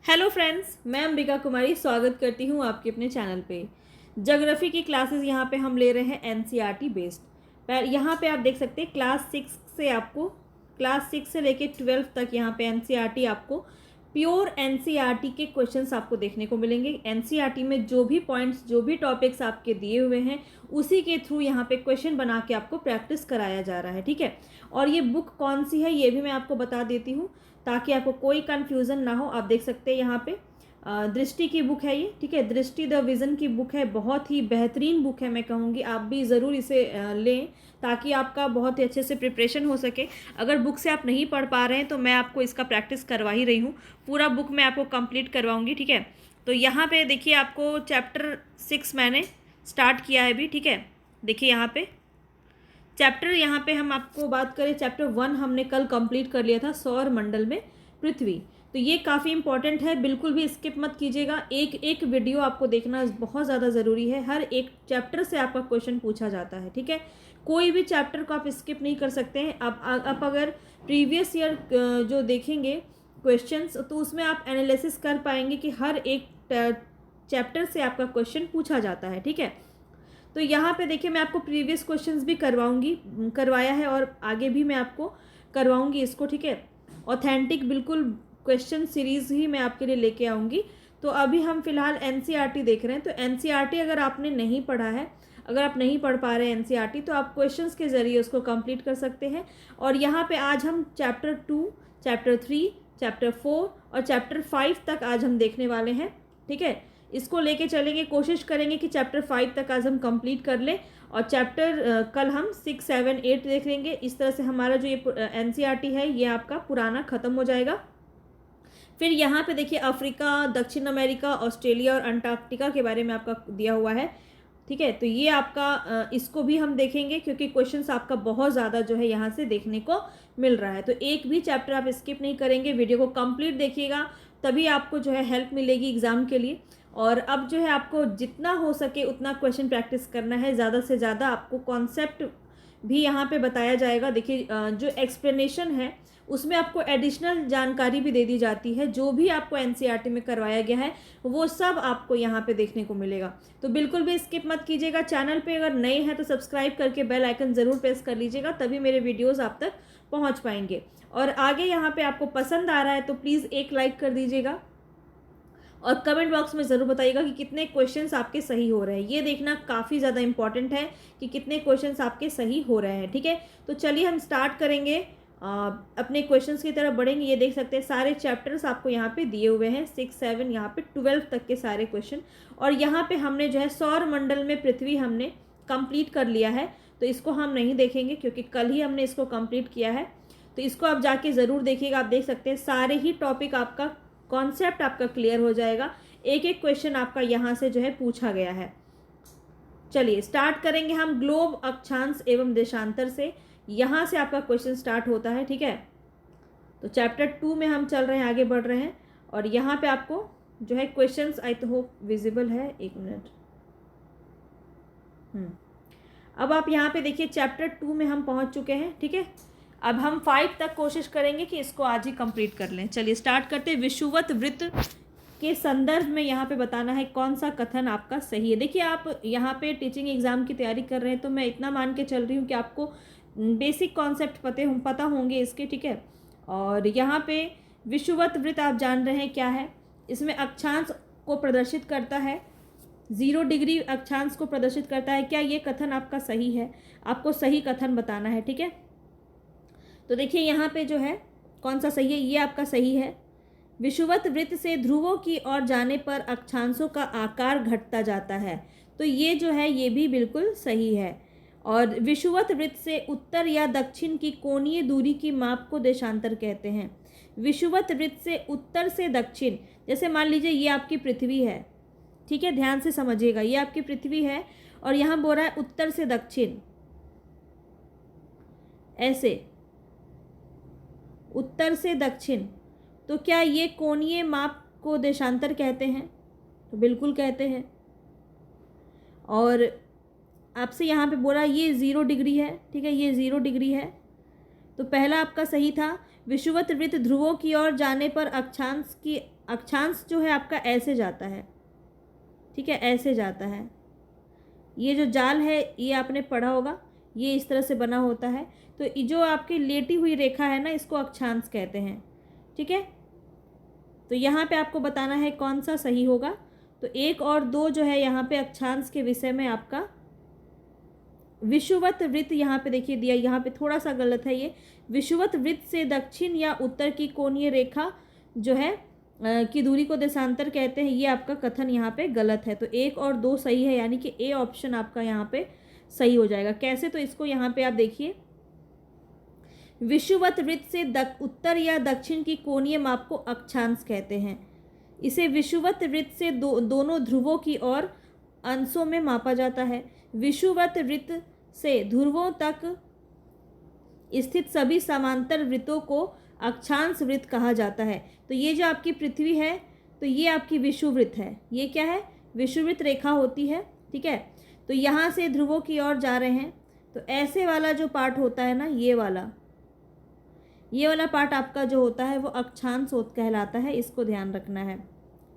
Hello friends, मैं अंबिका कुमारी स्वागत करती हूँ आपके अपने चैनल पे। ज्योग्राफी की क्लासेस यहाँ पे हम ले रहे हैं एनसीईआरटी बेस्ड। यहाँ पे आप देख सकते हैं क्लास 6 से लेके 12 तक यहाँ पे एनसीईआरटी आपको प्योर एनसीईआरटी के क्वेश्चंस आपको देखने को मिलेंगे। एनसीईआरटी में जो भी पॉइंट्स, जो भी टॉपिक्स आपके दिए हुए हैं, उसी के थ्रू यहाँ पे क्वेश्चन बना के आपको प्रैक्टिस कराया जा रहा है, ठीक है। और ये बुक कौन सी है ये भी मैं आपको बता देती हूँ ताकि आपको कोई कन्फ्यूज़न ना हो। आप देख सकते हैं यहाँ पे दृष्टि की बुक है ये, ठीक है। दृष्टि द विज़न की बुक है, बहुत ही बेहतरीन बुक है, मैं कहूँगी आप भी ज़रूर इसे लें ताकि आपका बहुत ही अच्छे से प्रिपरेशन हो सके। अगर बुक से आप नहीं पढ़ पा रहे हैं तो मैं आपको इसका प्रैक्टिस करवा ही रही हूँ, पूरा बुक मैं आपको कंप्लीट करवाऊँगी, ठीक है। तो यहाँ पे देखिए आपको चैप्टर 6 मैंने स्टार्ट किया है अभी, ठीक है। देखिए यहाँ पे चैप्टर, यहाँ पे हम आपको बात करें चैप्टर 1 हमने कल कंप्लीट कर लिया था, सौर मंडल में पृथ्वी। तो ये काफ़ी इंपॉर्टेंट है, बिल्कुल भी स्किप मत कीजिएगा। एक एक वीडियो आपको देखना बहुत ज़्यादा ज़रूरी है। हर एक चैप्टर से आपका क्वेश्चन पूछा जाता है, ठीक है। कोई भी चैप्टर को आप स्किप नहीं कर सकते हैं। आप अगर प्रीवियस ईयर जो देखेंगे क्वेश्चंस तो उसमें आप एनालिसिस कर पाएंगे कि हर एक चैप्टर से आपका क्वेश्चन पूछा जाता है, ठीक है। तो यहाँ पे देखिए मैं आपको प्रीवियस क्वेश्चंस भी करवाया है और आगे भी मैं आपको करवाऊंगी इसको, ठीक है। ऑथेंटिक बिल्कुल क्वेश्चन सीरीज़ ही मैं आपके लिए लेके आऊँगी। तो अभी हम फिलहाल एनसीईआरटी देख रहे हैं। तो एनसीईआरटी अगर आपने नहीं पढ़ा है, अगर आप नहीं पढ़ पा रहे हैं एनसीईआरटी, तो आप क्वेश्चंस के ज़रिए उसको कंप्लीट कर सकते हैं। और यहाँ पे आज हम चैप्टर 2, चैप्टर 3, चैप्टर 4 और चैप्टर 5 तक आज हम देखने वाले हैं, ठीक है। इसको लेके चलेंगे, कोशिश करेंगे कि चैप्टर 5 तक आज हम कंप्लीट कर लें और चैप्टर कल हम 6, 7, 8 देख लेंगे। इस तरह से हमारा जो ये एनसीईआरटी है ये आपका पुराना ख़त्म हो जाएगा। फिर यहाँ पे देखिए अफ्रीका, दक्षिण अमेरिका, ऑस्ट्रेलिया और अंटार्कटिका के बारे में आपका दिया हुआ है, ठीक है। तो ये आपका इसको भी हम देखेंगे क्योंकि क्वेश्चंस आपका बहुत ज़्यादा जो है यहाँ से देखने को मिल रहा है। तो एक भी चैप्टर आप स्किप नहीं करेंगे, वीडियो को कंप्लीट देखिएगा, तभी आपको जो है हेल्प मिलेगी एग्ज़ाम के लिए। और अब जो है आपको जितना हो सके उतना क्वेश्चन प्रैक्टिस करना है, ज़्यादा से ज़्यादा। आपको कॉन्सेप्ट भी यहाँ पे बताया जाएगा। देखिए जो एक्सप्लेनेशन है उसमें आपको एडिशनल जानकारी भी दे दी जाती है। जो भी आपको एनसीईआरटी में करवाया गया है वो सब आपको यहाँ पे देखने को मिलेगा। तो बिल्कुल भी स्किप मत कीजिएगा। चैनल पे अगर नए हैं तो सब्सक्राइब करके बेल आइकन ज़रूर प्रेस कर लीजिएगा, तभी मेरे वीडियोज़ आप तक पहुँच पाएंगे। और आगे यहाँ पे आपको पसंद आ रहा है तो प्लीज़ एक लाइक कर दीजिएगा और कमेंट बॉक्स में ज़रूर बताइएगा कि कितने क्वेश्चंस आपके सही हो रहे हैं। ये देखना काफ़ी ज़्यादा इंपॉर्टेंट है कि कितने क्वेश्चंस आपके सही हो रहे हैं, ठीक है। तो चलिए हम स्टार्ट करेंगे, अपने क्वेश्चंस की तरफ बढ़ेंगे। ये देख सकते हैं सारे चैप्टर्स आपको यहाँ पे दिए हुए हैं, 6, 7 यहाँ पे 12 तक के सारे क्वेश्चन। और यहाँ पे हमने जो है सौर मंडल में पृथ्वी हमने कंप्लीट कर लिया है, तो इसको हम नहीं देखेंगे क्योंकि कल ही हमने इसको कंप्लीट किया है। तो इसको आप जाके ज़रूर देखिएगा। आप देख सकते हैं सारे ही टॉपिक, आपका कॉन्सेप्ट आपका क्लियर हो जाएगा। एक एक क्वेश्चन आपका यहाँ से जो है पूछा गया है। चलिए स्टार्ट करेंगे हम ग्लोब, अक्षांश एवं देशांतर से। यहाँ से आपका क्वेश्चन स्टार्ट होता है, ठीक है। तो चैप्टर 2 में हम चल रहे हैं, आगे बढ़ रहे हैं। और यहाँ पे आपको जो है क्वेश्चंस, आई तो होप विजिबल है, एक मिनट। अब आप यहाँ पे देखिए चैप्टर 2 में हम पहुँच चुके हैं, ठीक है। अब हम 5 तक कोशिश करेंगे कि इसको आज ही कंप्लीट कर लें। चलिए स्टार्ट करते हैं। विषुवत वृत्त के संदर्भ में यहाँ पे बताना है कौन सा कथन आपका सही है। देखिए आप यहाँ पे टीचिंग एग्ज़ाम की तैयारी कर रहे हैं तो मैं इतना मान के चल रही हूँ कि आपको बेसिक कॉन्सेप्ट पता होंगे इसके, ठीक है। और यहाँ पे विषुवत वृत्त आप जान रहे हैं क्या है। इसमें अक्षांश को प्रदर्शित करता है, 0 डिग्री अक्षांश को प्रदर्शित करता है। क्या ये कथन आपका सही है? आपको सही कथन बताना है, ठीक है। तो देखिए यहाँ पे जो है कौन सा सही है, ये आपका सही है। विषुवत वृत्त से ध्रुवों की ओर जाने पर अक्षांशों का आकार घटता जाता है, तो ये जो है ये भी बिल्कुल सही है। और विषुवत वृत्त से उत्तर या दक्षिण की कोणीय दूरी की माप को देशांतर कहते हैं। विषुवत वृत्त से उत्तर से दक्षिण, जैसे मान लीजिए ये आपकी पृथ्वी है, ठीक है, ध्यान से समझिएगा, ये आपकी पृथ्वी है और यहाँ बोल रहा है उत्तर से दक्षिण, ऐसे उत्तर से दक्षिण। तो क्या ये कोणीय माप को देशांतर कहते हैं? तो बिल्कुल कहते हैं। और आपसे यहाँ पे बोला ये 0 डिग्री है, ठीक है, ये 0 डिग्री है। तो पहला आपका सही था। विषुवत वृत्त ध्रुवों की ओर जाने पर अक्षांश जो है आपका ऐसे जाता है, ठीक है, ऐसे जाता है। ये जो जाल है ये आपने पढ़ा होगा, ये इस तरह से बना होता है। तो ये जो आपकी लेटी हुई रेखा है ना, इसको अक्षांश कहते हैं, ठीक है। तो यहाँ पे आपको बताना है कौन सा सही होगा। तो 1 और 2 जो है यहाँ पे अक्षांश के विषय में आपका विषुवत वृत्त यहाँ पे देखिए दिया, यहाँ पे थोड़ा सा गलत है ये। विषुवत वृत्त से दक्षिण या उत्तर की कोणीय रेखा जो है की दूरी को देशांतर कहते हैं, ये आपका कथन यहाँ पे गलत है। तो 1 और 2 सही है, यानी कि ए ऑप्शन आपका यहाँ पे सही हो जाएगा। कैसे, तो इसको यहाँ पे आप देखिए, विषुवत वृत्त से उत्तर या दक्षिण की कोणीय माप को अक्षांश कहते हैं। इसे विषुवत वृत्त से दोनों ध्रुवों की ओर अंशों में मापा जाता है। विषुवत वृत्त से ध्रुवों तक स्थित सभी समांतर वृत्तों को अक्षांश वृत्त कहा जाता है। तो ये जो आपकी पृथ्वी है, तो ये आपकी विषुवृत्त है। ये क्या है, विषुवृत्त रेखा होती है, ठीक है। तो यहाँ से ध्रुवों की ओर जा रहे हैं, तो ऐसे वाला जो पार्ट होता है ना, ये वाला पार्ट आपका जो होता है वो अक्षांश कहलाता है, इसको ध्यान रखना है,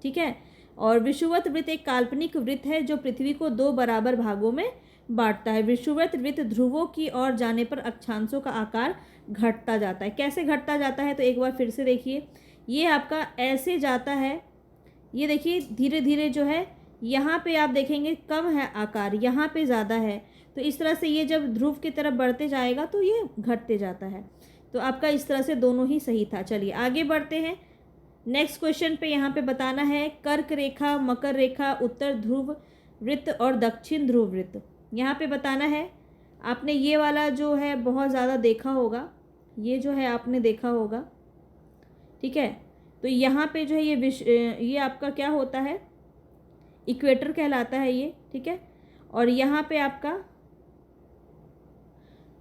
ठीक है। और विषुवत वृत्त एक काल्पनिक वृत्त है जो पृथ्वी को 2 बराबर भागों में बांटता है। विषुवत वृत्त ध्रुवों की ओर जाने पर अक्षांशों का आकार घटता जाता है। कैसे घटता जाता है, तो एक बार फिर से देखिए, ये आपका ऐसे जाता है, ये देखिए धीरे धीरे जो है यहाँ पे आप देखेंगे कम है आकार, यहाँ पे ज़्यादा है। तो इस तरह से ये जब ध्रुव की तरफ बढ़ते जाएगा तो ये घटते जाता है। तो आपका इस तरह से दोनों ही सही था। चलिए आगे बढ़ते हैं। नेक्स्ट क्वेश्चन पे यहाँ पे बताना है कर्क रेखा, मकर रेखा, उत्तर ध्रुव वृत्त और दक्षिण ध्रुव वृत्त। यहाँ पे बताना है, आपने ये वाला जो है बहुत ज़्यादा देखा होगा, ये जो है आपने देखा होगा, ठीक है। तो यहाँ पे जो है ये आपका क्या होता है, इक्वेटर कहलाता है ये, ठीक है। और यहाँ पे आपका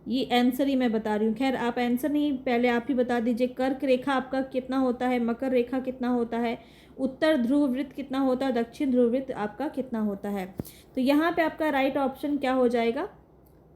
ये आंसर ही मैं बता रही हूँ, खैर आप आंसर नहीं, पहले आप ही बता दीजिए। कर्क रेखा आपका कितना होता है, मकर रेखा कितना होता है, उत्तर ध्रुव वृत्त कितना होता है, दक्षिण ध्रुव वृत्त आपका कितना होता है। तो यहाँ पे आपका राइट ऑप्शन क्या हो जाएगा,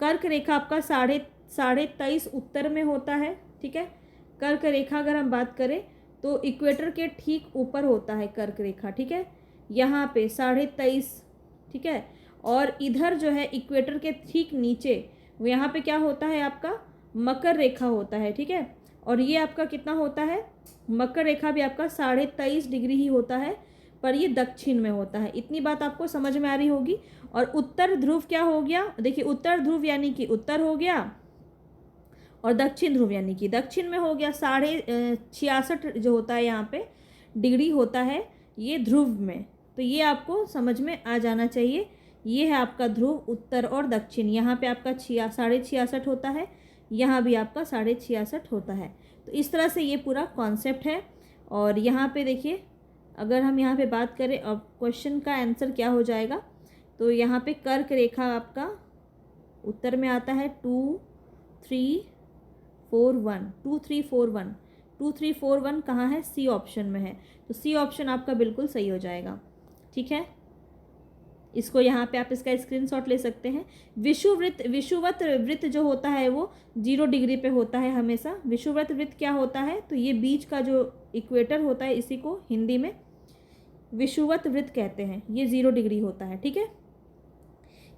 कर्क रेखा आपका 23.5 उत्तर में होता है, ठीक है। कर्क रेखा अगर हम बात करें तो इक्वेटर के ठीक ऊपर होता है कर्क रेखा, ठीक है, यहाँ पे 23.5, ठीक है। और इधर जो है इक्वेटर के ठीक नीचे यहाँ पे क्या होता है, आपका मकर रेखा होता है, ठीक है। और ये आपका कितना होता है, मकर रेखा भी आपका 23.5 डिग्री ही होता है, पर ये दक्षिण में होता है। इतनी बात आपको समझ में आ रही होगी। और उत्तर ध्रुव क्या हो गया, देखिए उत्तर ध्रुव यानी कि उत्तर हो गया, और दक्षिण ध्रुव यानी कि दक्षिण में हो गया। 66.5 जो होता है यहाँ पे डिग्री होता है ये ध्रुव में। तो ये आपको समझ में आ जाना चाहिए। ये है आपका ध्रुव, उत्तर और दक्षिण। यहाँ पे आपका 66.5 होता है, यहाँ भी आपका 66.5 होता है। तो इस तरह से ये पूरा कॉन्सेप्ट है। और यहाँ पे देखिए, अगर हम यहाँ पे बात करें अब क्वेश्चन का आंसर क्या हो जाएगा, तो यहाँ पे कर्क रेखा आपका उत्तर में आता है 2 3 4 1, 2 3 4 1, 2 3 4 1 कहाँ है, सी ऑप्शन में है। तो सी ऑप्शन आपका बिल्कुल सही हो जाएगा, ठीक है। इसको यहाँ पे आप इसका स्क्रीनशॉट ले सकते हैं। विषुवत वृत्त जो होता है वो 0 डिग्री पे होता है हमेशा। विषुवत वृत्त क्या होता है, तो ये बीच का जो इक्वेटर होता है, इसी को हिंदी में विषुवत वृत्त कहते हैं। ये 0 डिग्री होता है, ठीक है।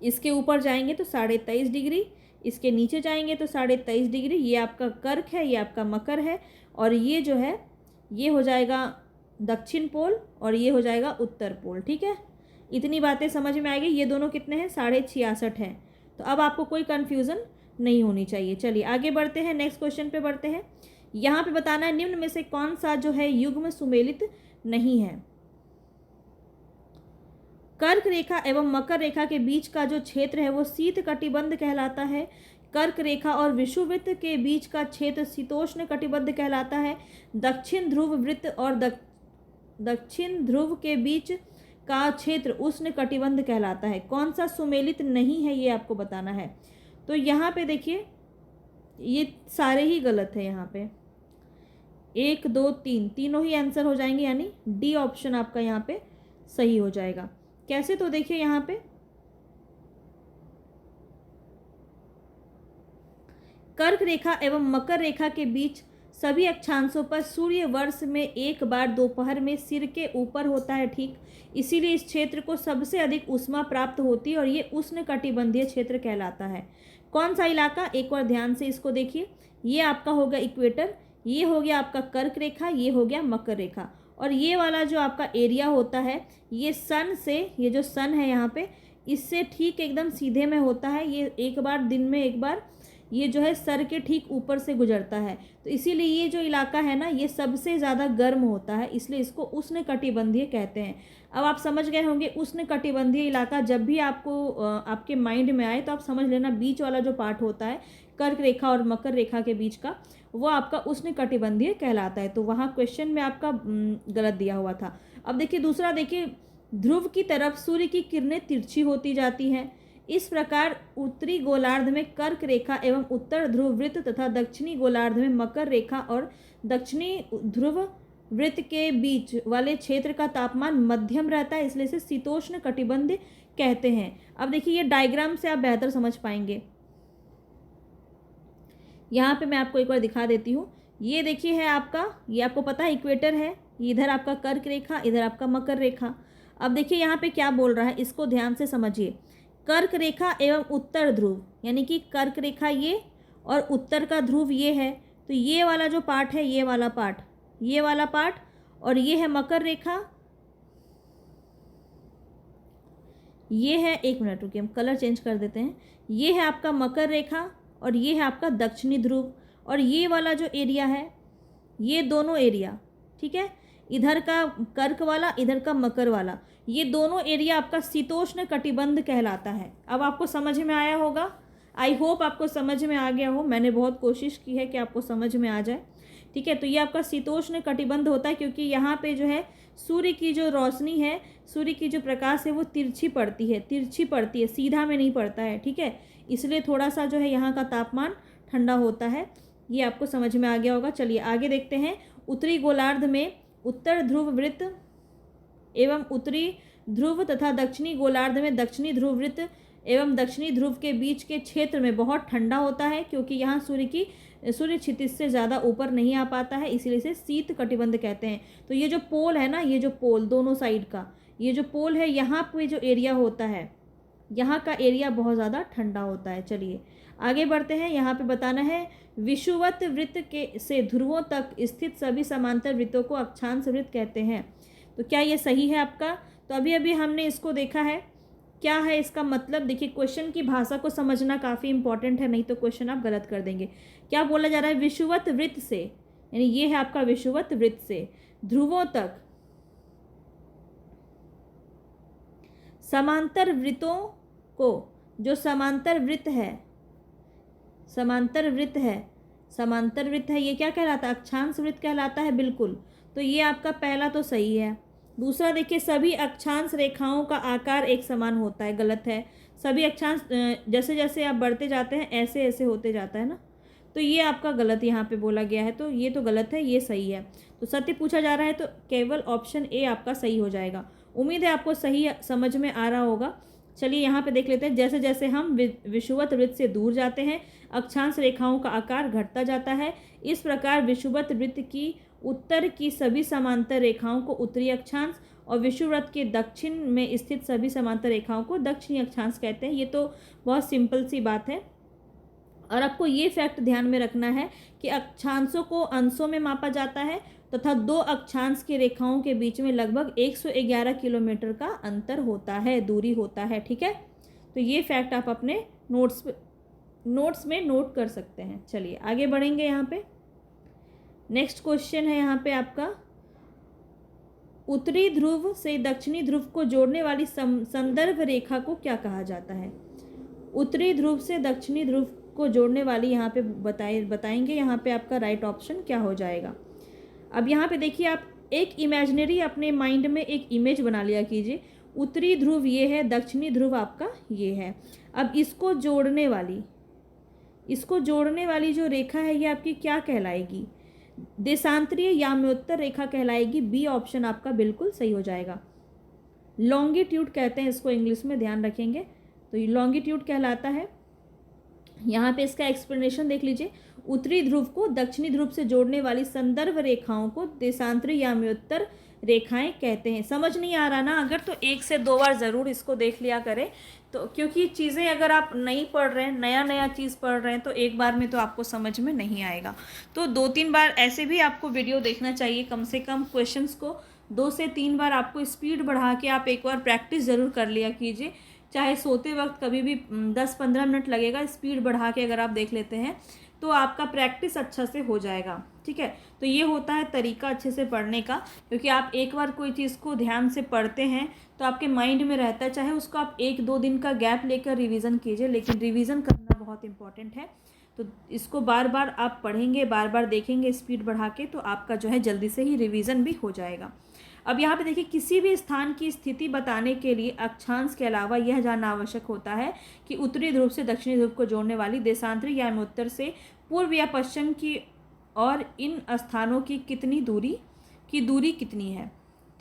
इसके ऊपर जाएंगे तो 23.5 डिग्री, इसके नीचे जाएंगे तो 23.5 डिग्री। ये आपका कर्क है, ये आपका मकर है, और ये जो है ये हो जाएगा दक्षिण पोल, और ये हो जाएगा उत्तर पोल, ठीक है। इतनी बातें समझ में आएगी। ये दोनों कितने हैं, 66.5 हैं। तो अब आपको कोई कन्फ्यूज़न नहीं होनी चाहिए। चलिए आगे बढ़ते हैं, नेक्स्ट क्वेश्चन पे बढ़ते हैं। यहाँ पे बताना है निम्न में से कौन सा जो है युग्म सुमेलित नहीं है। कर्क रेखा एवं मकर रेखा के बीच का जो क्षेत्र है वो शीत कटिबंध कहलाता है। कर्क रेखा और विषुवृत्त के बीच का क्षेत्र शीतोष्ण कटिबंध कहलाता है। दक्षिण ध्रुव वृत्त और दक्षिण ध्रुव के बीच का क्षेत्र उष्ण कटिबंध कहलाता है। कौन सा सुमेलित नहीं है ये आपको बताना है। तो यहाँ पे देखिए ये सारे ही गलत है। यहाँ पे 1 2 3 तीनों ही आंसर हो जाएंगे, यानी डी ऑप्शन आपका यहाँ पे सही हो जाएगा। कैसे, तो देखिए यहाँ पे कर्क रेखा एवं मकर रेखा के बीच सभी अक्षांशों पर सूर्य वर्ष में एक बार दोपहर में सिर के ऊपर होता है, ठीक। इसीलिए इस क्षेत्र को सबसे अधिक ऊष्मा प्राप्त होती है और ये उष्णकटिबंधीय क्षेत्र कहलाता है। कौन सा इलाका, एक बार ध्यान से इसको देखिए। ये आपका होगा इक्वेटर, ये हो गया आपका कर्क रेखा, ये हो गया मकर रेखा, और ये वाला जो आपका एरिया होता है ये सन से, ये जो सन है यहाँ पे, इससे ठीक एकदम सीधे में होता है। ये एक बार दिन में एक बार ये जो है सर के ठीक ऊपर से गुजरता है, तो इसीलिए ये जो इलाका है ना ये सबसे ज़्यादा गर्म होता है, इसलिए इसको उष्णकटिबंधीय कहते हैं। अब आप समझ गए होंगे उष्णकटिबंधीय इलाका जब भी आपको आपके माइंड में आए तो आप समझ लेना बीच वाला जो पार्ट होता है कर्क रेखा और मकर रेखा के बीच का, वो आपका उष्णकटिबंधीय कहलाता है। तो वहाँ क्वेश्चन में आपका गलत दिया हुआ था। अब देखिए दूसरा, देखिए ध्रुव की तरफ सूर्य की किरणें तिरछी होती जाती हैं। इस प्रकार उत्तरी गोलार्ध में कर्क रेखा एवं उत्तर ध्रुव वृत्त तथा दक्षिणी गोलार्ध में मकर रेखा और दक्षिणी ध्रुव वृत्त के बीच वाले क्षेत्र का तापमान मध्यम रहता है, इसलिए इसे शीतोष्ण कटिबंध कहते हैं। अब देखिए ये डायग्राम से आप बेहतर समझ पाएंगे। यहाँ पे मैं आपको एक बार दिखा देती हूँ। ये देखिए है आपका, ये आपको पता है इक्वेटर है, इधर आपका कर्क रेखा, इधर आपका मकर रेखा। अब देखिए यहाँ पे क्या बोल रहा है, इसको ध्यान से समझिए। कर्क रेखा एवं उत्तर ध्रुव, यानी कि कर्क रेखा ये और उत्तर का ध्रुव ये है, तो ये वाला जो पार्ट है, ये वाला पार्ट, ये वाला पार्ट, और ये है मकर रेखा, ये है, एक मिनट रुकिए हम कलर चेंज कर देते हैं, ये है आपका मकर रेखा और ये है आपका दक्षिणी ध्रुव, और ये वाला जो एरिया है, ये दोनों एरिया, ठीक है, इधर का कर्क वाला, इधर का मकर वाला, ये दोनों एरिया आपका शीतोष्ण कटिबंध कहलाता है। अब आपको समझ में आया होगा, आई होप आपको समझ में आ गया हो। मैंने बहुत कोशिश की है कि आपको समझ में आ जाए, ठीक है। तो ये आपका शीतोष्ण कटिबंध होता है क्योंकि यहाँ पे जो है सूर्य की जो रोशनी है, सूर्य की जो प्रकाश है वो तिरछी पड़ती है, सीधा में नहीं पड़ता है, ठीक है। इसलिए थोड़ा सा जो है यहाँ का तापमान ठंडा होता है। ये आपको समझ में आ गया होगा। चलिए आगे देखते हैं। उत्तरी गोलार्ध में उत्तर ध्रुव वृत्त एवं उत्तरी ध्रुव तथा दक्षिणी गोलार्ध में दक्षिणी ध्रुव वृत्त एवं दक्षिणी ध्रुव के बीच के क्षेत्र में बहुत ठंडा होता है क्योंकि यहाँ सूर्य क्षितिज से ज़्यादा ऊपर नहीं आ पाता है, इसीलिए इसे शीत कटिबंध कहते हैं। तो ये जो पोल है ना, ये जो पोल दोनों साइड का ये जो पोल है, यहाँ पे जो एरिया होता है, यहाँ का एरिया बहुत ज़्यादा ठंडा होता है। चलिए आगे बढ़ते हैं। यहाँ पे बताना है विषुवत वृत्त के से ध्रुवों तक स्थित सभी समांतर वृत्तों को अक्षांश वृत्त कहते हैं। तो क्या ये सही है आपका? तो अभी अभी हमने इसको देखा है, क्या है इसका मतलब। देखिए क्वेश्चन की भाषा को समझना काफ़ी इंपॉर्टेंट है, नहीं तो क्वेश्चन आप गलत कर देंगे। क्या बोला जा रहा है? विषुवत वृत्त से, यानी ये है आपका विषुवत वृत्त से ध्रुवों तक समांतर वृत्तों को, जो समांतर वृत्त है, समांतर वृत्त है, ये क्या कहलाता है? अक्षांश वृत्त कहलाता है, बिल्कुल। तो ये आपका पहला तो सही है। दूसरा देखिए, सभी अक्षांश रेखाओं का आकार एक समान होता है, गलत है। सभी अक्षांश जैसे जैसे आप बढ़ते जाते हैं ऐसे ऐसे होते जाता है ना, तो ये आपका गलत यहाँ पे बोला गया है, तो ये तो गलत है, ये सही है। तो सत्य पूछा जा रहा है तो केवल ऑप्शन ए आपका सही हो जाएगा। उम्मीद है आपको सही समझ में आ रहा होगा। चलिए यहाँ पे देख लेते हैं। जैसे जैसे हम विषुवत वृत्त से दूर जाते हैं अक्षांश रेखाओं का आकार घटता जाता है। इस प्रकार विषुवत वृत्त की उत्तर की सभी समांतर रेखाओं को उत्तरी अक्षांश और विषुवृत्त के दक्षिण में स्थित सभी समांतर रेखाओं को दक्षिणी अक्षांश कहते हैं। ये तो बहुत सिंपल सी बात है। और आपको ये फैक्ट ध्यान में रखना है कि अक्षांशों को अंशों में मापा जाता है तथा दो अक्षांश की रेखाओं के बीच में लगभग 111 किलोमीटर का अंतर होता है, दूरी होता है, ठीक है। तो ये फैक्ट आप अपने नोट्स में नोट कर सकते हैं। चलिए आगे बढ़ेंगे। यहाँ पे नेक्स्ट क्वेश्चन है यहाँ पे आपका, उत्तरी ध्रुव से दक्षिणी ध्रुव को जोड़ने वाली संदर्भ रेखा को क्या कहा जाता है? उत्तरी ध्रुव से दक्षिणी ध्रुव को जोड़ने वाली यहाँ पे बताएंगे। यहाँ पे आपका राइट ऑप्शन क्या हो जाएगा? अब यहाँ पे देखिए, आप एक इमेजिनरी अपने माइंड में एक इमेज बना लिया कीजिए। उत्तरी ध्रुव ये है, दक्षिणी ध्रुव आपका ये है। अब इसको जोड़ने वाली जो रेखा है ये आपकी क्या कहलाएगी? देशांतरीय याम्योत्तर रेखा कहलाएगी। बी ऑप्शन आपका बिल्कुल सही हो जाएगा। लॉन्गिट्यूड कहते हैं इसको इंग्लिश में, ध्यान रखेंगे। तो ये लॉन्गिट्यूड कहलाता है। यहाँ पे इसका एक्सप्लेनेशन देख लीजिए। उत्तरी ध्रुव को दक्षिणी ध्रुव से जोड़ने वाली संदर्भ रेखाओं को देशांतरी याम्योत्तर रेखाएं कहते हैं। समझ नहीं आ रहा ना अगर, तो 1 से 2 बार ज़रूर इसको देख लिया करें, तो क्योंकि चीज़ें अगर आप नहीं पढ़ रहे हैं, नया नया चीज़ पढ़ रहे हैं, तो एक बार में तो आपको समझ में नहीं आएगा। तो 2-3 बार ऐसे भी आपको वीडियो देखना चाहिए, कम से कम क्वेश्चंस को 2 से 3 बार आपको स्पीड बढ़ा के आप एक बार प्रैक्टिस ज़रूर कर लिया कीजिए। चाहे सोते वक्त कभी भी 10-15 मिनट लगेगा, स्पीड बढ़ा के अगर आप देख लेते हैं तो आपका प्रैक्टिस अच्छा से हो जाएगा। ठीक है, तो ये होता है तरीका अच्छे से पढ़ने का, क्योंकि आप एक बार कोई चीज़ को ध्यान से पढ़ते हैं तो आपके माइंड में रहता है, चाहे उसको आप 1-2 दिन का गैप लेकर रिवीजन कीजिए, लेकिन रिवीजन करना बहुत इंपॉर्टेंट है। तो इसको बार बार आप पढ़ेंगे, बार बार देखेंगे स्पीड बढ़ा के, तो आपका जो है जल्दी से ही रिवीजन भी हो जाएगा। अब यहाँ पे देखिए, किसी भी स्थान की स्थिति बताने के लिए अक्षांश के अलावा यह जानना आवश्यक होता है कि उत्तरी ध्रुव से दक्षिणी ध्रुव को जोड़ने वाली देशांतरी याम्योत्तर से पूर्व या पश्चिम की और इन स्थानों की दूरी कितनी है।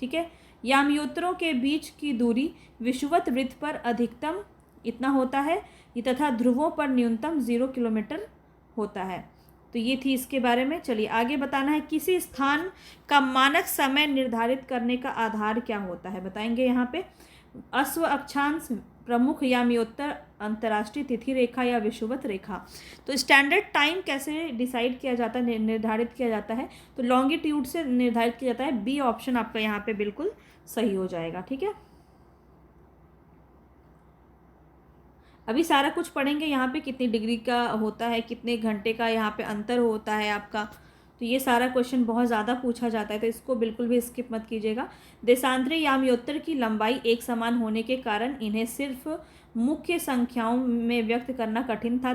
ठीक है, याम्योत्तरों के बीच की दूरी विषुवत वृत्त पर अधिकतम इतना होता है तथा ध्रुवों पर न्यूनतम 0 किलोमीटर होता है। तो ये थी इसके बारे में। चलिए आगे बताना है, किसी स्थान का मानक समय निर्धारित करने का आधार क्या होता है, बताएंगे यहाँ पे। अश्व अक्षांश, प्रमुख याम्योत्तर, अंतर्राष्ट्रीय तिथि रेखा या विषुवत रेखा। तो स्टैंडर्ड टाइम कैसे डिसाइड किया जाता है, निर्धारित किया जाता है, तो लॉन्गिट्यूड से निर्धारित किया जाता है। बी ऑप्शन आपका यहाँ पे बिल्कुल सही हो जाएगा। ठीक है, अभी सारा कुछ पढ़ेंगे। यहाँ पे कितनी डिग्री का होता है, कितने घंटे का यहाँ पे अंतर होता है आपका, तो ये सारा क्वेश्चन बहुत ज़्यादा पूछा जाता है, तो इसको बिल्कुल भी स्किप मत कीजिएगा। देशांतरी याम्योत्तर की लंबाई एक समान होने के कारण इन्हें सिर्फ मुख्य संख्याओं में व्यक्त करना कठिन था।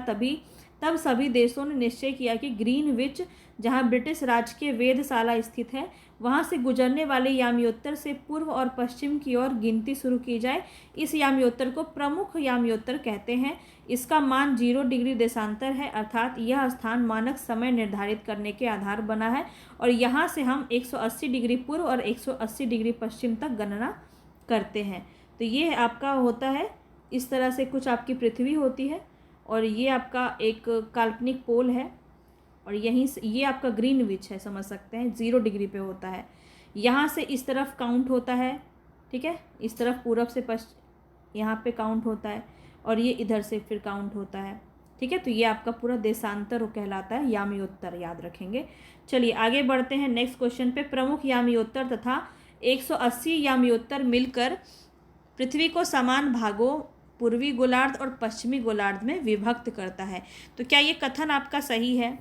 तब सभी देशों ने निश्चय किया कि ग्रीनविच, जहाँ ब्रिटिश राज के वेधशाला स्थित है, वहाँ से गुजरने वाले याम्योत्तर से पूर्व और पश्चिम की ओर गिनती शुरू की जाए। इस याम्योत्तर को प्रमुख याम्योत्तर कहते हैं। इसका मान 0 डिग्री देशांतर है, अर्थात यह स्थान मानक समय निर्धारित करने के आधार बना है और यहाँ से हम 180 डिग्री पूर्व और 180 डिग्री पश्चिम तक गणना करते हैं। तो ये आपका होता है, इस तरह से कुछ आपकी पृथ्वी होती है और ये आपका एक काल्पनिक पोल है और यहीं से ये आपका ग्रीनविच है, समझ सकते हैं, 0 डिग्री पे होता है। यहाँ से इस तरफ काउंट होता है, ठीक है, इस तरफ पूरब से पश्चिम यहाँ पे काउंट होता है और ये इधर से फिर काउंट होता है। ठीक है, तो ये आपका पूरा देशांतर कहलाता है, याम्योत्तर, याद रखेंगे। चलिए आगे बढ़ते हैं नेक्स्ट क्वेश्चन पे। प्रमुख याम्योत्तर तथा 180 याम्योत्तर मिलकर पृथ्वी को समान भागों, पूर्वी गोलार्ध और पश्चिमी गोलार्ध में विभक्त करता है। तो क्या ये कथन आपका सही है?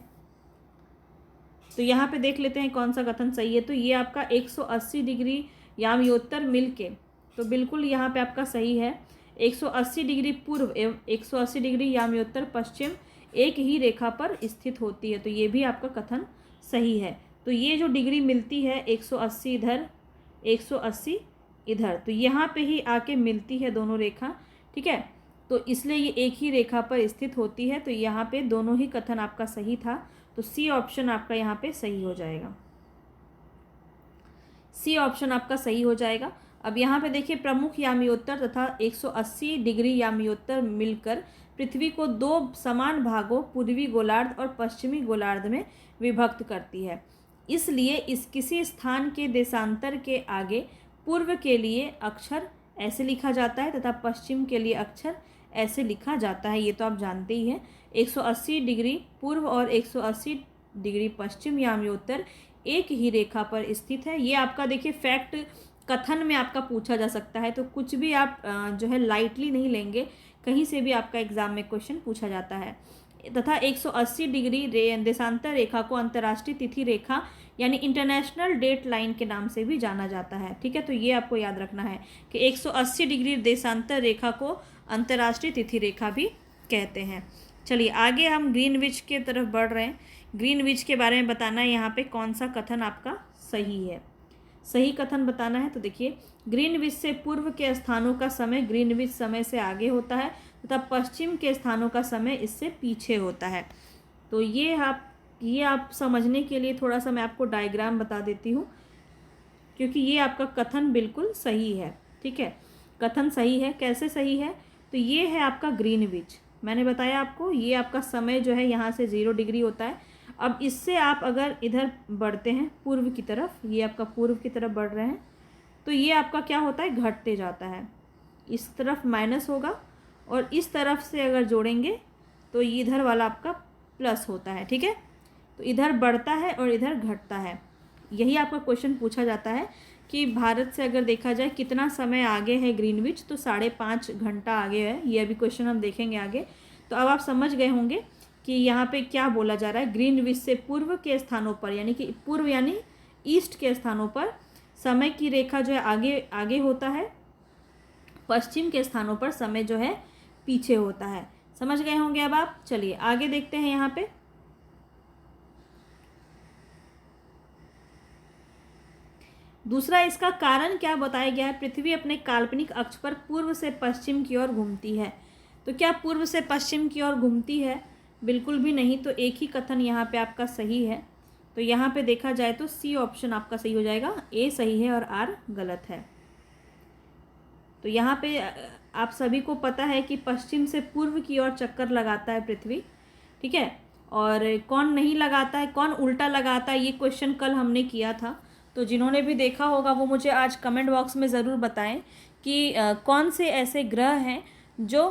तो यहाँ पे देख लेते हैं कौन सा कथन सही है। तो ये आपका 180 डिग्री याम्योत्तर मिलके, तो बिल्कुल यहाँ पे आपका सही है। 180 डिग्री पूर्व एवं 180 डिग्री याम्योत्तर पश्चिम एक ही रेखा पर स्थित होती है, तो ये भी आपका कथन सही है। तो ये जो डिग्री मिलती है 180 इधर, 180 इधर, तो यहाँ पे ही आके मिलती है दोनों रेखा। ठीक है, तो इसलिए ये एक ही रेखा पर स्थित होती है, तो यहाँ पे दोनों ही कथन आपका सही था। तो सी ऑप्शन आपका यहाँ पे सही हो जाएगा, सी ऑप्शन आपका सही हो जाएगा। अब यहाँ पे देखिए, प्रमुख याम्योत्तर तथा 180 डिग्री याम्योत्तर मिलकर पृथ्वी को 2 समान भागों, पूर्वी गोलार्ध और पश्चिमी गोलार्ध में विभक्त करती है। इसलिए इस किसी स्थान के देशांतर के आगे पूर्व के लिए अक्षर ऐसे लिखा जाता है तथा पश्चिम के लिए अक्षर ऐसे लिखा जाता है, ये तो आप जानते ही हैं। 180 डिग्री पूर्व और 180 डिग्री पश्चिम याम्योत्तर एक ही रेखा पर स्थित है। ये आपका देखिए फैक्ट कथन में आपका पूछा जा सकता है, तो कुछ भी आप जो है लाइटली नहीं लेंगे, कहीं से भी आपका एग्जाम में क्वेश्चन पूछा जाता है। तथा 180 डिग्री देशांतर रेखा को अंतर्राष्ट्रीय तिथि रेखा यानी इंटरनेशनल डेट लाइन के नाम से भी जाना जाता है। ठीक है, तो ये आपको याद रखना है कि 180 डिग्री देशांतर रेखा को अंतर्राष्ट्रीय तिथि रेखा भी कहते हैं। चलिए आगे हम ग्रीनविच के तरफ बढ़ रहे हैं। ग्रीनविच के बारे में बताना है यहाँ पे कौन सा कथन आपका सही है, सही कथन बताना है। तो देखिए, ग्रीनविच से पूर्व के स्थानों का समय ग्रीनविच समय से आगे होता है तथा पश्चिम के स्थानों का समय इससे पीछे होता है। तो ये आप समझने के लिए थोड़ा सा मैं आपको डायग्राम बता देती हूँ, क्योंकि ये आपका कथन बिल्कुल सही है। ठीक है, कथन सही है, कैसे सही है, तो ये है आपका ग्रीनविच, मैंने बताया आपको, ये आपका समय जो है यहाँ से 0 डिग्री होता है। अब इससे आप अगर इधर बढ़ते हैं पूर्व की तरफ, ये आपका पूर्व की तरफ बढ़ रहे हैं, तो ये आपका क्या होता है, घटते जाता है। इस तरफ माइनस होगा और इस तरफ से अगर जोड़ेंगे तो ये इधर वाला आपका प्लस होता है। ठीक है, तो इधर बढ़ता है और इधर घटता है। यही आपका क्वेश्चन पूछा जाता है कि भारत से अगर देखा जाए कितना समय आगे है ग्रीनविच, तो 5.5 घंटा आगे है। ये अभी क्वेश्चन हम देखेंगे आगे। तो अब आप समझ गए होंगे कि यहाँ पे क्या बोला जा रहा है। ग्रीनविच से पूर्व के स्थानों पर, यानी कि पूर्व यानी ईस्ट के स्थानों पर समय की रेखा जो है आगे आगे होता है, पश्चिम के स्थानों पर समय जो है पीछे होता है। समझ गए होंगे अब आप। चलिए आगे देखते हैं यहाँ पे। दूसरा इसका कारण क्या बताया गया है, पृथ्वी अपने काल्पनिक अक्ष पर पूर्व से पश्चिम की ओर घूमती है। तो क्या पूर्व से पश्चिम की ओर घूमती है? बिल्कुल भी नहीं। तो एक ही कथन यहाँ पे आपका सही है। तो यहाँ पे देखा जाए तो सी ऑप्शन आपका सही हो जाएगा, ए सही है और आर गलत है। तो यहाँ पे आप सभी को पता है कि पश्चिम से पूर्व की ओर चक्कर लगाता है पृथ्वी। ठीक है, और कौन नहीं लगाता है, कौन उल्टा लगाता है, ये क्वेश्चन कल हमने किया था। तो जिन्होंने भी देखा होगा वो मुझे आज कमेंट बॉक्स में ज़रूर बताएं कि कौन से ऐसे ग्रह हैं जो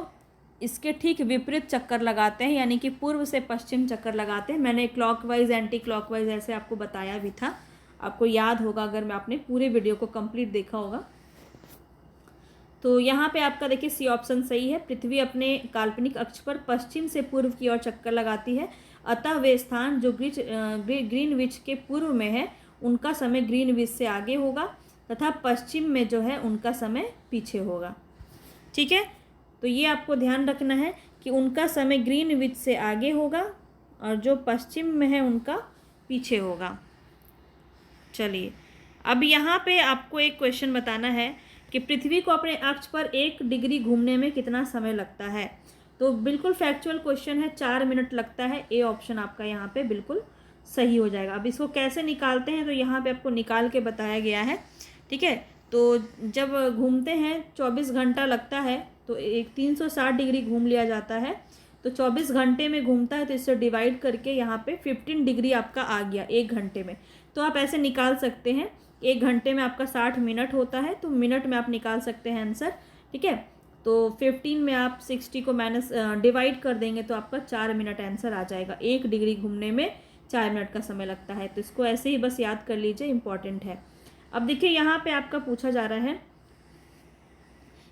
इसके ठीक विपरीत चक्कर लगाते हैं, यानी कि पूर्व से पश्चिम चक्कर लगाते हैं। मैंने क्लॉकवाइज एंटी क्लॉकवाइज ऐसे आपको बताया भी था, आपको याद होगा अगर मैं आपने पूरे वीडियो को कंप्लीट देखा होगा। तो यहाँ पे आपका देखिए सी ऑप्शन सही है। पृथ्वी अपने काल्पनिक अक्ष पर पश्चिम से पूर्व की ओर चक्कर लगाती है, अतः वे स्थान जो ग्रीनविच के पूर्व में है उनका समय ग्रीनविच से आगे होगा तथा पश्चिम में जो है उनका समय पीछे होगा। ठीक है, तो ये आपको ध्यान रखना है कि उनका समय ग्रीनविच से आगे होगा और जो पश्चिम में है उनका पीछे होगा। चलिए अब यहाँ पे आपको एक क्वेश्चन बताना है कि पृथ्वी को अपने अक्ष पर 1 डिग्री घूमने में कितना समय लगता है। तो बिल्कुल फैक्चुअल क्वेश्चन है, 4 मिनट लगता है। ए ऑप्शन आपका यहाँ पे बिल्कुल सही हो जाएगा। अब इसको कैसे निकालते हैं तो यहाँ पे आपको निकाल के बताया गया है। ठीक है, तो जब घूमते हैं 24 घंटा लगता है, तो 360 डिग्री घूम लिया जाता है। तो 24 घंटे में घूमता है, तो इससे डिवाइड करके यहाँ पे 15 डिग्री आपका आ गया 1 घंटे में। तो आप ऐसे निकाल सकते हैं, 1 घंटे में आपका 60 मिनट होता है, तो मिनट में आप निकाल सकते हैं आंसर। ठीक है, तो 15 में आप 60 को माइनस डिवाइड कर देंगे तो आपका 4 मिनट आंसर आ जाएगा। 1 डिग्री घूमने में 4 मिनट का समय लगता है। तो इसको ऐसे ही बस याद कर लीजिए, इंपॉर्टेंट है। अब देखिए यहाँ पे आपका पूछा जा रहा है,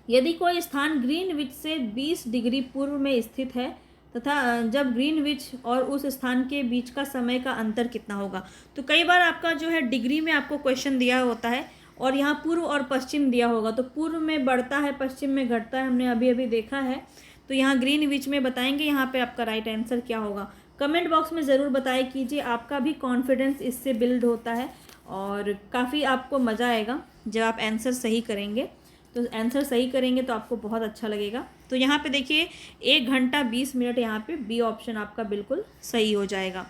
यदि कोई स्थान ग्रीनविच से 20 डिग्री पूर्व में स्थित है तथा जब ग्रीनविच और उस स्थान के बीच का समय का अंतर कितना होगा। तो कई बार आपका जो है डिग्री में आपको क्वेश्चन दिया होता है और यहाँ पूर्व और पश्चिम दिया होगा, तो पूर्व में बढ़ता है, पश्चिम में घटता है, हमने अभी अभी देखा है। तो यहाँ ग्रीनविच में बताएंगे, यहाँ पे आपका राइट आंसर क्या होगा। कमेंट बॉक्स में ज़रूर बताया कीजिए, आपका भी कॉन्फिडेंस इससे बिल्ड होता है और काफ़ी आपको मज़ा आएगा जब आप आंसर सही करेंगे। तो आंसर सही करेंगे तो आपको बहुत अच्छा लगेगा। तो यहाँ पे देखिए 1 घंटा 20 मिनट, यहाँ पे बी ऑप्शन आपका बिल्कुल सही हो जाएगा।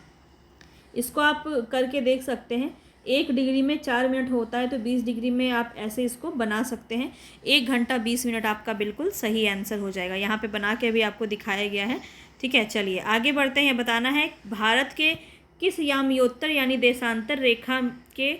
इसको आप करके देख सकते हैं। 1 डिग्री में 4 मिनट होता है, तो 20 डिग्री में आप ऐसे इसको बना सकते हैं। 1 घंटा 20 मिनट आपका बिल्कुल सही आंसर हो जाएगा। यहाँ पे बना के भी आपको दिखाया गया है। ठीक है, चलिए आगे बढ़ते हैं। बताना है भारत के किस यामियोत्तर यानी देशांतर रेखा के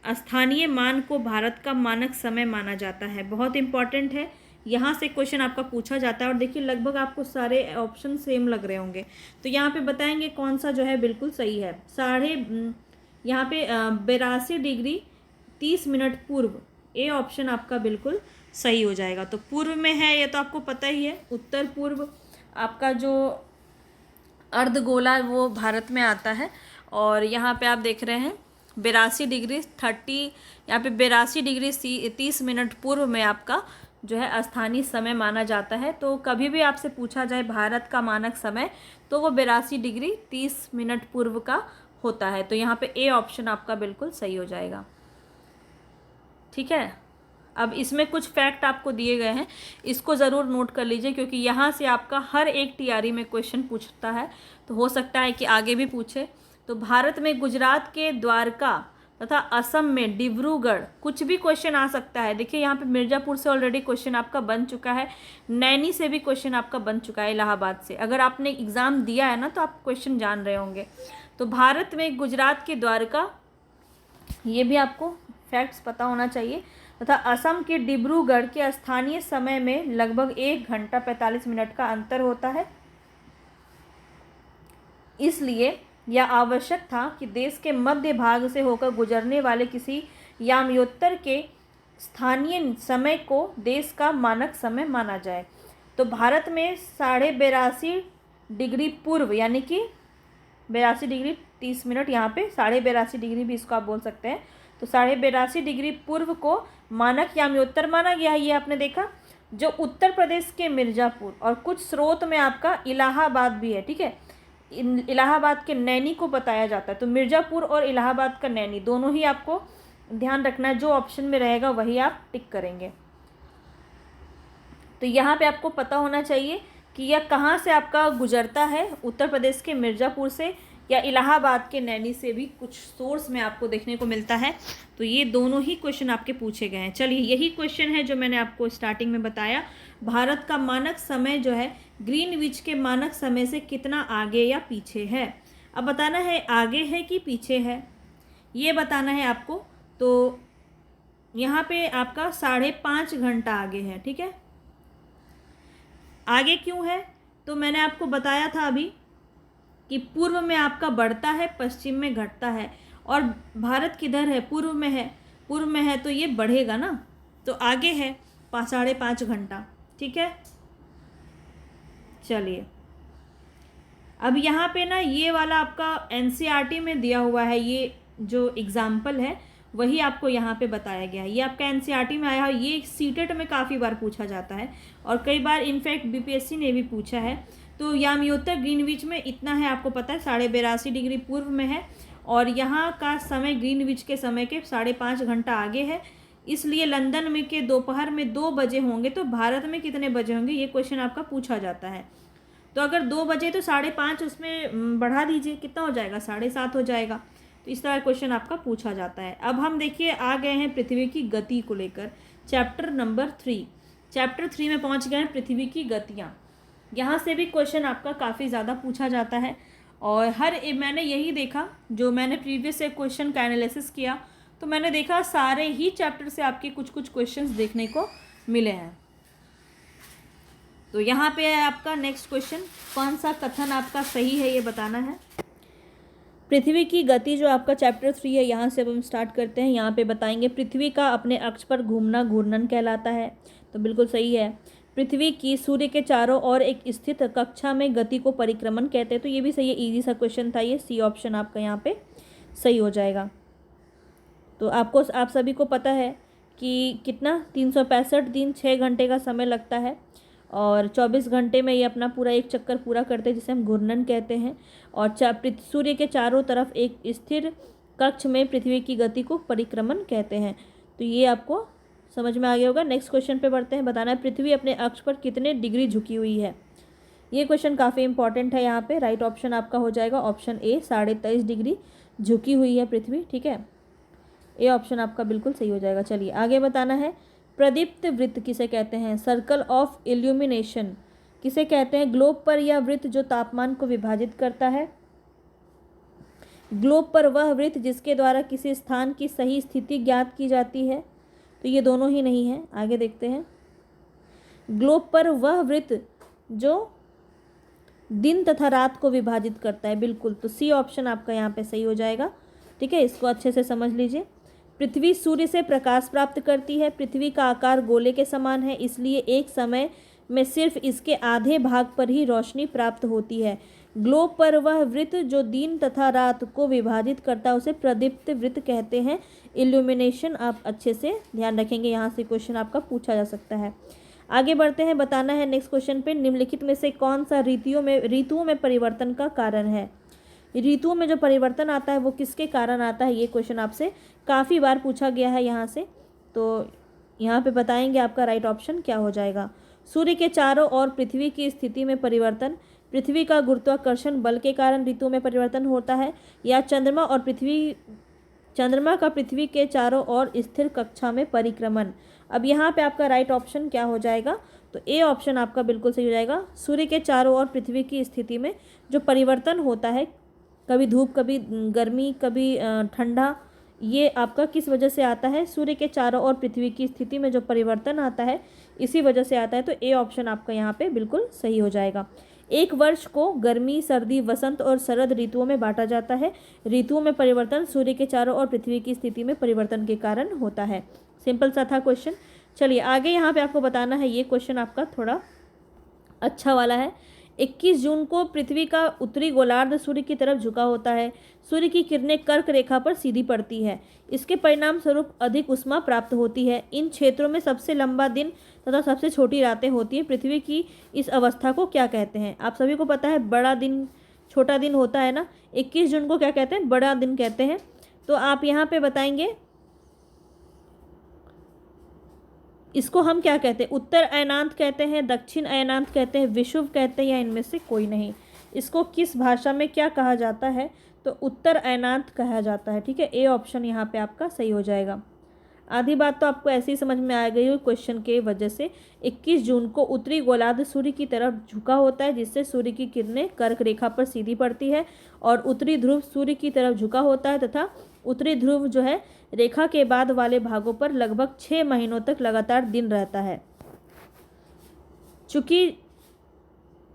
स्थानीय मान को भारत का मानक समय माना जाता है। बहुत इंपॉर्टेंट है, यहाँ से क्वेश्चन आपका पूछा जाता है। और देखिए लगभग आपको सारे ऑप्शन सेम लग रहे होंगे, तो यहाँ पे बताएंगे कौन सा जो है बिल्कुल सही है। यहाँ पे 82 डिग्री 30 मिनट पूर्व, ए ऑप्शन आपका बिल्कुल सही हो जाएगा। तो पूर्व में है ये तो आपको पता ही है, उत्तर पूर्व आपका जो अर्धगोला वो भारत में आता है। और यहाँ पे आप देख रहे हैं 82 डिग्री 30, यहाँ पे 82 डिग्री 30 मिनट पूर्व में आपका जो है स्थानीय समय माना जाता है। तो कभी भी आपसे पूछा जाए भारत का मानक समय, तो वो 82 डिग्री 30 मिनट पूर्व का होता है। तो यहाँ पे ए ऑप्शन आपका बिल्कुल सही हो जाएगा। ठीक है, अब इसमें कुछ फैक्ट आपको दिए गए हैं, इसको ज़रूर नोट कर लीजिए क्योंकि यहाँ से आपका हर एक टीआरई में क्वेश्चन पूछता है, तो हो सकता है कि आगे भी पूछे। तो भारत में गुजरात के द्वारका तथा असम में डिब्रूगढ़, कुछ भी क्वेश्चन आ सकता है। देखिए यहाँ पे मिर्ज़ापुर से ऑलरेडी क्वेश्चन आपका बन चुका है, नैनी से भी क्वेश्चन आपका बन चुका है, इलाहाबाद से। अगर आपने एग्ज़ाम दिया है ना तो आप क्वेश्चन जान रहे होंगे। तो भारत में गुजरात के द्वारका, ये भी आपको फैक्ट्स पता होना चाहिए। तथा असम के डिब्रूगढ़ के स्थानीय समय में लगभग 1 घंटा 45 मिनट का अंतर होता है, इसलिए यह आवश्यक था कि देश के मध्य भाग से होकर गुजरने वाले किसी याम्योत्तर के स्थानीय समय को देश का मानक समय माना जाए। तो भारत में 82.5 डिग्री पूर्व, यानी कि 82 डिग्री 30 मिनट, यहाँ पे 82.5 डिग्री भी इसको आप बोल सकते हैं। तो 82.5 डिग्री पूर्व को मानक याम्योत्तर माना गया है। ये आपने देखा, जो उत्तर प्रदेश के मिर्ज़ापुर और कुछ स्रोत में आपका इलाहाबाद भी है, ठीक है। इलाहाबाद के नैनी को बताया जाता है। तो मिर्ज़ापुर और इलाहाबाद का नैनी दोनों ही आपको ध्यान रखना है, जो ऑप्शन में रहेगा वही आप टिक करेंगे। तो यहाँ पे आपको पता होना चाहिए कि यह कहाँ से आपका गुजरता है, उत्तर प्रदेश के मिर्ज़ापुर से या इलाहाबाद के नैनी से भी कुछ सोर्स में आपको देखने को मिलता है। तो ये दोनों ही क्वेश्चन आपके पूछे गए हैं। चलिए, यही क्वेश्चन है जो मैंने आपको स्टार्टिंग में बताया। भारत का मानक समय जो है ग्रीनविच के मानक समय से कितना आगे या पीछे है। अब बताना है आगे है कि पीछे है, ये बताना है आपको। तो यहाँ पे आपका 5.5 घंटा आगे है, ठीक है। आगे क्यों है, तो मैंने आपको बताया था अभी कि पूर्व में आपका बढ़ता है, पश्चिम में घटता है। और भारत किधर है, पूर्व में है, पूर्व में है तो ये बढ़ेगा ना, तो आगे है 5.5 घंटा, ठीक है। चलिए, अब यहाँ पे ना ये वाला आपका एनसीईआरटी में दिया हुआ है, ये जो एग्जाम्पल है वही आपको यहाँ पे बताया गया है। ये आपका एनसीईआरटी में आया है, ये सीटेट में काफ़ी बार पूछा जाता है और कई बार इनफैक्ट बीपीएससी ने भी पूछा है। तो याम्योत्तर ग्रीनविच में इतना है, आपको पता है 82.5 डिग्री पूर्व में है और यहाँ का समय ग्रीनविच के समय के 5.5 घंटा आगे है। इसलिए लंदन में के दोपहर में 2 बजे होंगे, तो भारत में कितने बजे होंगे, ये क्वेश्चन आपका पूछा जाता है। तो अगर 2 बजे तो 5.5 उसमें बढ़ा दीजिए, कितना हो जाएगा, 7.5 हो जाएगा। तो इस तरह क्वेश्चन आपका पूछा जाता है। अब हम देखिए आ गए हैं पृथ्वी की गति को लेकर, चैप्टर नंबर 3। चैप्टर 3 में पहुंच गए हैं, पृथ्वी की गतियां। यहाँ से भी क्वेश्चन आपका काफ़ी ज़्यादा पूछा जाता है और मैंने यही देखा, जो मैंने प्रीवियस से क्वेश्चन का एनालिसिस किया तो मैंने देखा सारे ही चैप्टर से आपके कुछ कुछ क्वेश्चंस देखने को मिले हैं। तो यहाँ पे है आपका नेक्स्ट क्वेश्चन, कौन सा कथन आपका सही है ये बताना है। पृथ्वी की गति जो आपका चैप्टर 3 है, यहाँ से अब हम स्टार्ट करते हैं। यहाँ पे बताएंगे पृथ्वी का अपने अक्ष पर घूमना घूर्णन कहलाता है, तो बिल्कुल सही है। पृथ्वी की सूर्य के चारों ओर एक स्थित कक्षा में गति को परिक्रमण कहते हैं, तो ये भी सही है, इजी सा क्वेश्चन था ये, सी ऑप्शन आपका यहाँ पे सही हो जाएगा। तो आप सभी को पता है कि कितना 365 दिन 6 घंटे का समय लगता है और 24 घंटे में ये अपना पूरा एक चक्कर पूरा करते हैं, जिसे हम घूर्णन कहते हैं। और सूर्य के चारों तरफ एक स्थिर कक्ष में पृथ्वी की गति को परिक्रमण कहते हैं। तो ये आपको समझ में आ गया होगा। नेक्स्ट क्वेश्चन पे बढ़ते हैं। बताना है पृथ्वी अपने अक्ष पर कितने डिग्री झुकी हुई है। ये क्वेश्चन काफ़ी इंपॉर्टेंट है। यहाँ पे राइट ऑप्शन आपका हो जाएगा ऑप्शन ए, 23.5 डिग्री झुकी हुई है पृथ्वी, ठीक है। ए ऑप्शन आपका बिल्कुल सही हो जाएगा। चलिए आगे बताना है, प्रदीप्त वृत्त किसे कहते हैं, सर्कल ऑफ इल्यूमिनेशन किसे कहते हैं। ग्लोब पर यह वृत्त जो तापमान को विभाजित करता है। ग्लोब पर वह वृत्त जिसके द्वारा किसी स्थान की सही स्थिति ज्ञात की जाती है, तो ये दोनों ही नहीं है। आगे देखते हैं, ग्लोब पर वह वृत्त जो दिन तथा रात को विभाजित करता है, बिल्कुल, तो सी ऑप्शन आपका यहाँ पे सही हो जाएगा, ठीक है। इसको अच्छे से समझ लीजिए। पृथ्वी सूर्य से प्रकाश प्राप्त करती है। पृथ्वी का आकार गोले के समान है, इसलिए एक समय में सिर्फ इसके आधे भाग पर ही रोशनी प्राप्त होती है। ग्लोब पर वह वृत्त जो दिन तथा रात को विभाजित करता है उसे प्रदीप्त वृत्त कहते हैं। इल्यूमिनेशन आप अच्छे से ध्यान रखेंगे, यहाँ से क्वेश्चन आपका पूछा जा सकता है। आगे बढ़ते हैं। बताना है नेक्स्ट क्वेश्चन पे, निम्नलिखित में से कौन सा ऋतुओं में परिवर्तन का कारण है। ऋतुओं में जो परिवर्तन आता है वो किसके कारण आता है, ये क्वेश्चन आपसे काफ़ी बार पूछा गया है यहाँ से। तो यहाँ पे बताएंगे आपका राइट ऑप्शन क्या हो जाएगा। सूर्य के चारों ओर पृथ्वी की स्थिति में परिवर्तन, पृथ्वी का गुरुत्वाकर्षण बल के कारण ऋतुओं में परिवर्तन होता है, या चंद्रमा और पृथ्वी चंद्रमा का पृथ्वी के चारों ओर स्थिर कक्षा में परिक्रमण। अब यहाँ पे आपका राइट ऑप्शन क्या हो जाएगा, तो ए ऑप्शन आपका बिल्कुल सही हो जाएगा। सूर्य के चारों ओर पृथ्वी की स्थिति में जो परिवर्तन होता है, कभी धूप कभी गर्मी कभी ठंडा, ये आपका किस वजह से आता है, सूर्य के चारों ओर पृथ्वी की स्थिति में जो परिवर्तन आता है इसी वजह से आता है। तो ए ऑप्शन आपका यहाँ पे बिल्कुल सही हो जाएगा। एक वर्ष को गर्मी, सर्दी, वसंत और शरद ऋतुओं में बांटा जाता है। ऋतुओं में परिवर्तन सूर्य के चारों ओर पृथ्वी की स्थिति में परिवर्तन के कारण होता है। सिंपल सा था क्वेश्चन। चलिए आगे यहाँ पे आपको बताना है, ये क्वेश्चन आपका थोड़ा अच्छा वाला है। 21 जून को पृथ्वी का उत्तरी गोलार्ध सूर्य की तरफ झुका होता है। सूर्य की किरणें कर्क रेखा पर सीधी पड़ती है। इसके परिणाम स्वरूप अधिक ऊष्मा प्राप्त होती है। इन क्षेत्रों में सबसे लंबा दिन तथा सबसे छोटी रातें होती हैं। पृथ्वी की इस अवस्था को क्या कहते हैं? आप सभी को पता है, बड़ा दिन छोटा दिन होता है ना। 21 जून को क्या कहते हैं? बड़ा दिन कहते हैं। तो आप यहाँ पे बताएंगे इसको हम क्या कहते हैं? उत्तर अयनांत कहते हैं, दक्षिण अयनांत कहते हैं, विषुव कहते हैं, या इनमें से कोई नहीं। इसको किस भाषा में क्या कहा जाता है? तो उत्तर अयनांत कहा जाता है। ठीक है, ए ऑप्शन यहाँ पे आपका सही हो जाएगा। आधी बात तो आपको ऐसे ही समझ में आ गई हो क्वेश्चन के वजह से। 21 जून को उत्तरी गोलार्ध सूर्य की तरफ झुका होता है, जिससे सूर्य की किरणें कर्क रेखा पर सीधी पड़ती है, और उत्तरी ध्रुव सूर्य की तरफ झुका होता है तथा उत्तरी ध्रुव जो है रेखा के बाद वाले भागों पर लगभग 6 महीनों तक लगातार दिन रहता है। चूंकि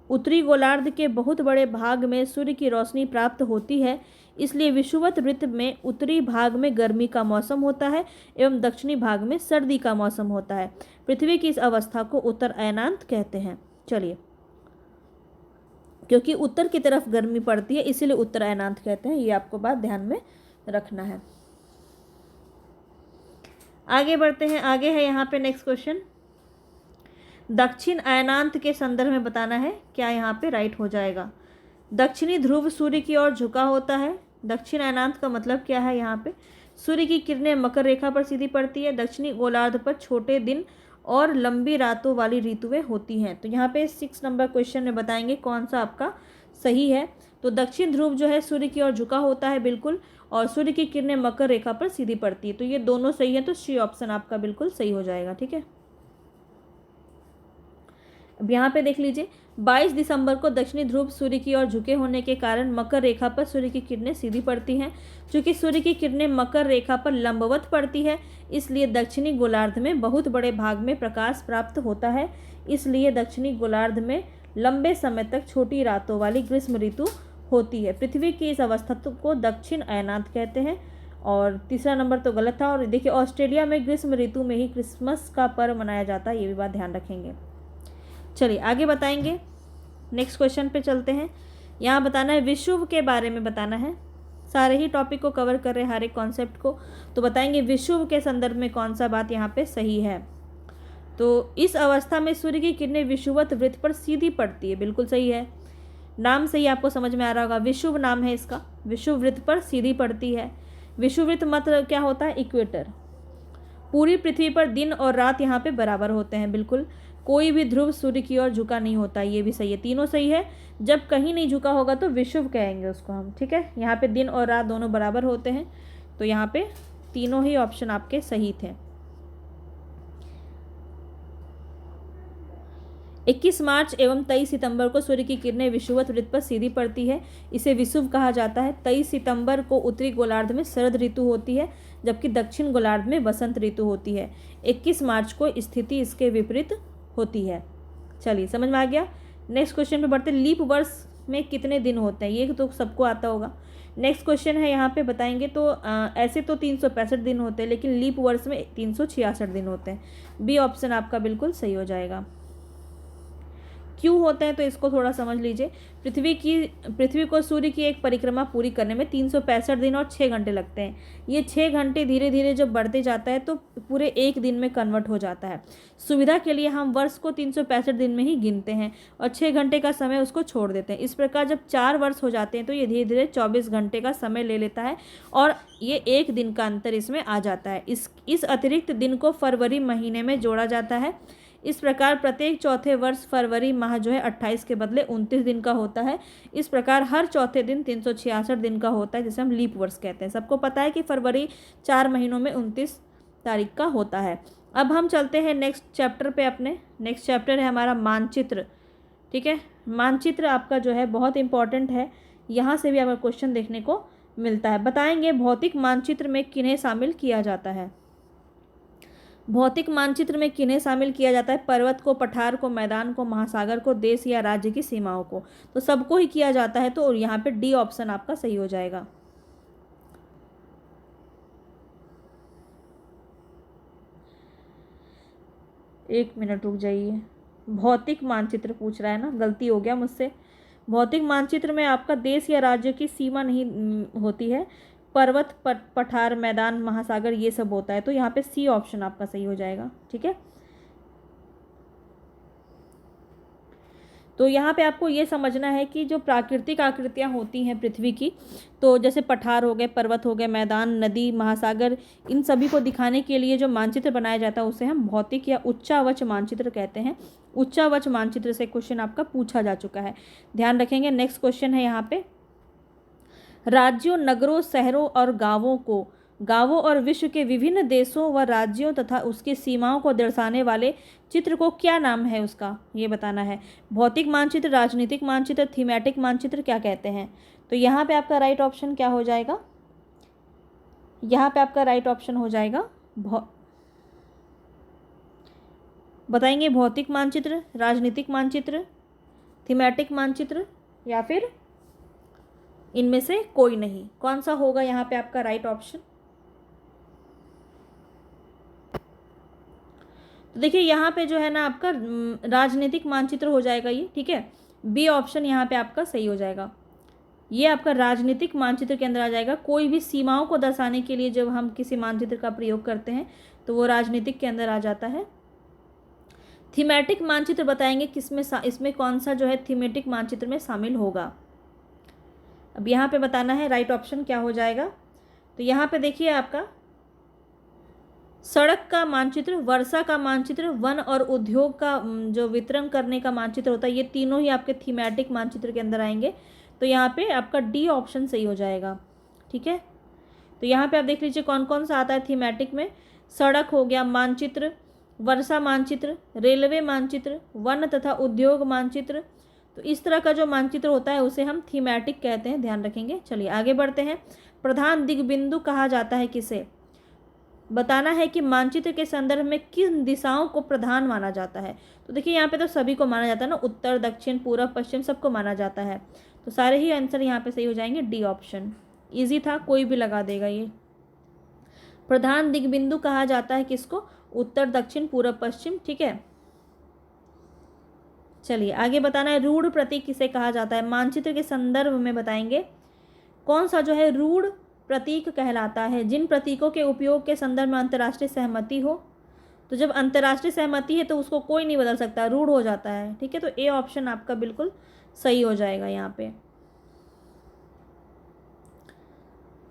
उत्तरी गोलार्ध के बहुत बड़े भाग में सूर्य की रोशनी प्राप्त होती है, इसलिए विषुवत वृत्त में उत्तरी भाग में गर्मी का मौसम होता है एवं दक्षिणी भाग में सर्दी का मौसम होता है। पृथ्वी की इस अवस्था को उत्तर अयनांत कहते हैं। चलिए, क्योंकि उत्तर की तरफ गर्मी पड़ती है इसीलिए उत्तर अयनांत कहते हैं, ये आपको बात ध्यान में रखना है। आगे बढ़ते हैं। आगे है यहाँ पे नेक्स्ट क्वेश्चन, दक्षिण अयनांत के संदर्भ में बताना है। क्या यहाँ पे राइट हो जाएगा? दक्षिणी ध्रुव सूर्य की ओर झुका होता है। दक्षिण अयनांत का मतलब क्या है? यहाँ पे सूर्य की किरणें मकर रेखा पर सीधी पड़ती है। दक्षिणी गोलार्ध पर छोटे दिन और लंबी रातों वाली ऋतुएं होती हैं। तो यहाँ पे 6 नंबर क्वेश्चन में बताएंगे कौन सा आपका सही है। तो दक्षिण ध्रुव जो है सूर्य की ओर झुका होता है बिल्कुल, और सूर्य की किरणें मकर रेखा पर सीधी पड़ती है। तो ये दोनों सही है, तो सी ऑप्शन आपका बिल्कुल सही हो जाएगा। ठीक है, अब यहाँ पे देख लीजिए, 22 दिसंबर को दक्षिणी ध्रुव सूर्य की ओर झुके होने के कारण मकर रेखा पर सूर्य की किरणें सीधी पड़ती हैं। चूँकि सूर्य की किरणें मकर रेखा पर लंबवत पड़ती है, इसलिए दक्षिणी गोलार्ध में बहुत बड़े भाग में प्रकाश प्राप्त होता है। इसलिए दक्षिणी गोलार्ध में लंबे समय तक छोटी रातों वाली ग्रीष्म ऋतु होती है। पृथ्वी की इस अवस्था को दक्षिण अयनांत कहते हैं। और तीसरा नंबर तो गलत था। और देखिए, ऑस्ट्रेलिया में ग्रीष्म ऋतु में ही क्रिसमस का पर्व मनाया जाता है, ये भी बात ध्यान रखेंगे। चलिए आगे बताएंगे, नेक्स्ट क्वेश्चन पे चलते हैं। यहाँ बताना है विषुव के बारे में बताना है। सारे ही टॉपिक को कवर कर रहे हैं, हर एक कॉन्सेप्ट को। तो बताएंगे विषुव के संदर्भ में कौन सा बात यहाँ पे सही है। तो इस अवस्था में सूर्य की किरणें विषुवत वृत्त पर सीधी पड़ती है, बिल्कुल सही है। नाम से ही आपको समझ में आ रहा होगा, विषुव नाम है इसका। विषुव वृत्त पर सीधी पड़ती है। विषुव वृत्त मतलब क्या होता है? इक्वेटर। पूरी पृथ्वी पर दिन और रात यहाँ पे बराबर होते हैं, बिल्कुल। कोई भी ध्रुव सूर्य की ओर झुका नहीं होता, ये भी सही है। तीनों सही है। जब कहीं नहीं झुका होगा तो विषुव कहेंगे उसको हम। ठीक है, यहाँ पे दिन और रात दोनों बराबर होते हैं, तो यहाँ पे तीनों ही ऑप्शन आपके सही थे। 21 मार्च एवं 23 सितंबर को सूर्य की किरणें विषुवत वृत्त पर सीधी पड़ती है, इसे विषुव कहा जाता है। 23 सितंबर को उत्तरी गोलार्ध में शरद ऋतु होती है, जबकि दक्षिण गोलार्ध में वसंत ऋतु होती है। 21 मार्च को स्थिति इसके विपरीत होती है। चलिए, समझ में आ गया। नेक्स्ट क्वेश्चन पे बढ़ते। लीप वर्ष में कितने दिन होते हैं? ये तो सबको आता होगा। नेक्स्ट क्वेश्चन है यहाँ पे बताएंगे। तो ऐसे तो 365 दिन होते हैं, लेकिन लीप वर्ष में 366 दिन होते हैं। बी ऑप्शन आपका बिल्कुल सही हो जाएगा। क्यों होते हैं तो इसको थोड़ा समझ लीजिए। पृथ्वी को सूर्य की एक परिक्रमा पूरी करने में 365 दिन और 6 घंटे लगते हैं। ये 6 घंटे धीरे धीरे जब बढ़ते जाता है तो पूरे एक दिन में कन्वर्ट हो जाता है। सुविधा के लिए हम वर्ष को 365 दिन में ही गिनते हैं और 6 घंटे का समय उसको छोड़ देते हैं। इस प्रकार जब 4 वर्ष हो जाते हैं तो ये धीरे धीरे 24 घंटे का समय ले लेता है और ये एक दिन का अंतर इसमें आ जाता है। इस अतिरिक्त दिन को फरवरी महीने में जोड़ा जाता है। इस प्रकार प्रत्येक चौथे वर्ष फरवरी माह जो है 28 के बदले 29 दिन का होता है। इस प्रकार हर चौथे दिन 366 दिन का होता है, जिसे हम लीप वर्ष कहते हैं। सबको पता है कि फरवरी 4 महीनों में 29 तारीख का होता है। अब हम चलते हैं नेक्स्ट चैप्टर पे। अपने नेक्स्ट चैप्टर है हमारा मानचित्र। ठीक है, मानचित्र आपका जो है बहुत इंपॉर्टेंट है, यहाँ से भी आपका क्वेश्चन देखने को मिलता है। बताएंगे भौतिक मानचित्र में किन्हें शामिल किया जाता है। भौतिक मानचित्र में किन्हें शामिल किया जाता है? पर्वत को, पठार को, मैदान को, महासागर को, देश या राज्य की सीमाओं को। तो सबको ही किया जाता है, तो यहाँ पे डी ऑप्शन आपका सही हो जाएगा। एक मिनट रुक जाइए, भौतिक मानचित्र पूछ रहा है ना, गलती हो गया मुझसे। भौतिक मानचित्र में आपका देश या राज्य की सीमा नहीं होती है, पर्वत, पठार, मैदान, महासागर ये सब होता है। तो यहाँ पे सी ऑप्शन आपका सही हो जाएगा। ठीक है, तो यहाँ पे आपको ये समझना है कि जो प्राकृतिक आकृतियाँ होती हैं पृथ्वी की, तो जैसे पठार हो गए, पर्वत हो गए, मैदान, नदी, महासागर, इन सभी को दिखाने के लिए जो मानचित्र बनाया जाता है उसे हम भौतिक या उच्चावच मानचित्र कहते हैं। उच्चावच मानचित्र से क्वेश्चन आपका पूछा जा चुका है, ध्यान रखेंगे। नेक्स्ट क्वेश्चन है यहाँ पे, राज्यों, नगरों, शहरों और गांवों और विश्व के विभिन्न देशों व राज्यों तथा उसकी सीमाओं को दर्शाने वाले चित्र को क्या नाम है उसका, ये बताना है। भौतिक मानचित्र, राजनीतिक मानचित्र, थीमेटिक मानचित्र क्या कहते हैं? तो यहाँ पे आपका राइट ऑप्शन क्या हो जाएगा? यहाँ पे आपका राइट ऑप्शन हो जाएगा बताएंगे भौतिक मानचित्र, राजनीतिक मानचित्र, थीमेटिक मानचित्र या फिर इनमें से कोई नहीं। कौन सा होगा यहाँ पे आपका राइट ऑप्शन? तो देखिए यहाँ पे जो है ना आपका राजनीतिक मानचित्र हो जाएगा ये। ठीक है, बी ऑप्शन यहाँ पे आपका सही हो जाएगा। ये आपका राजनीतिक मानचित्र के अंदर आ जाएगा। कोई भी सीमाओं को दर्शाने के लिए जब हम किसी मानचित्र का प्रयोग करते हैं तो वो राजनीतिक के अंदर आ जाता है। थीमेटिक मानचित्र बताएंगे किसमें इसमें कौन सा जो है थीमेटिक मानचित्र में शामिल होगा। अब यहाँ पे बताना है राइट ऑप्शन क्या हो जाएगा। तो यहाँ पे देखिए आपका सड़क का मानचित्र, वर्षा का मानचित्र, वन और उद्योग का जो वितरण करने का मानचित्र होता है, ये तीनों ही आपके थीमेटिक मानचित्र के अंदर आएंगे। तो यहाँ पे आपका डी ऑप्शन सही हो जाएगा। ठीक है, तो यहाँ पे आप देख लीजिए कौन कौन सा आता है थीमेटिक में। सड़क हो गया मानचित्र, वर्षा मानचित्र, रेलवे मानचित्र, वन तथा उद्योग मानचित्र। तो इस तरह का जो मानचित्र होता है उसे हम थीमेटिक कहते हैं, ध्यान रखेंगे। चलिए आगे बढ़ते हैं। प्रधान दिग्बिंदु कहा जाता है किसे? बताना है कि मानचित्र के संदर्भ में किन दिशाओं को प्रधान माना जाता है। तो देखिए यहाँ पे तो सभी को माना जाता है ना, उत्तर, दक्षिण, पूर्व, पश्चिम सबको माना जाता है। तो सारे ही आंसर यहाँ पे सही हो जाएंगे। डी ऑप्शन इजी था, कोई भी लगा देगा ये। प्रधान दिग्बिंदु कहा जाता है किसको? उत्तर, दक्षिण, पूर्व, पश्चिम। ठीक है, चलिए आगे बताना है रूढ़ प्रतीक किसे कहा जाता है। मानचित्र के संदर्भ में बताएंगे कौन सा जो है रूढ़ प्रतीक कहलाता है। जिन प्रतीकों के उपयोग के संदर्भ में अंतर्राष्ट्रीय सहमति हो। तो जब अंतर्राष्ट्रीय सहमति है तो उसको कोई नहीं बदल सकता, रूढ़ हो जाता है। ठीक है, तो ए ऑप्शन आपका बिल्कुल सही हो जाएगा यहाँ पे।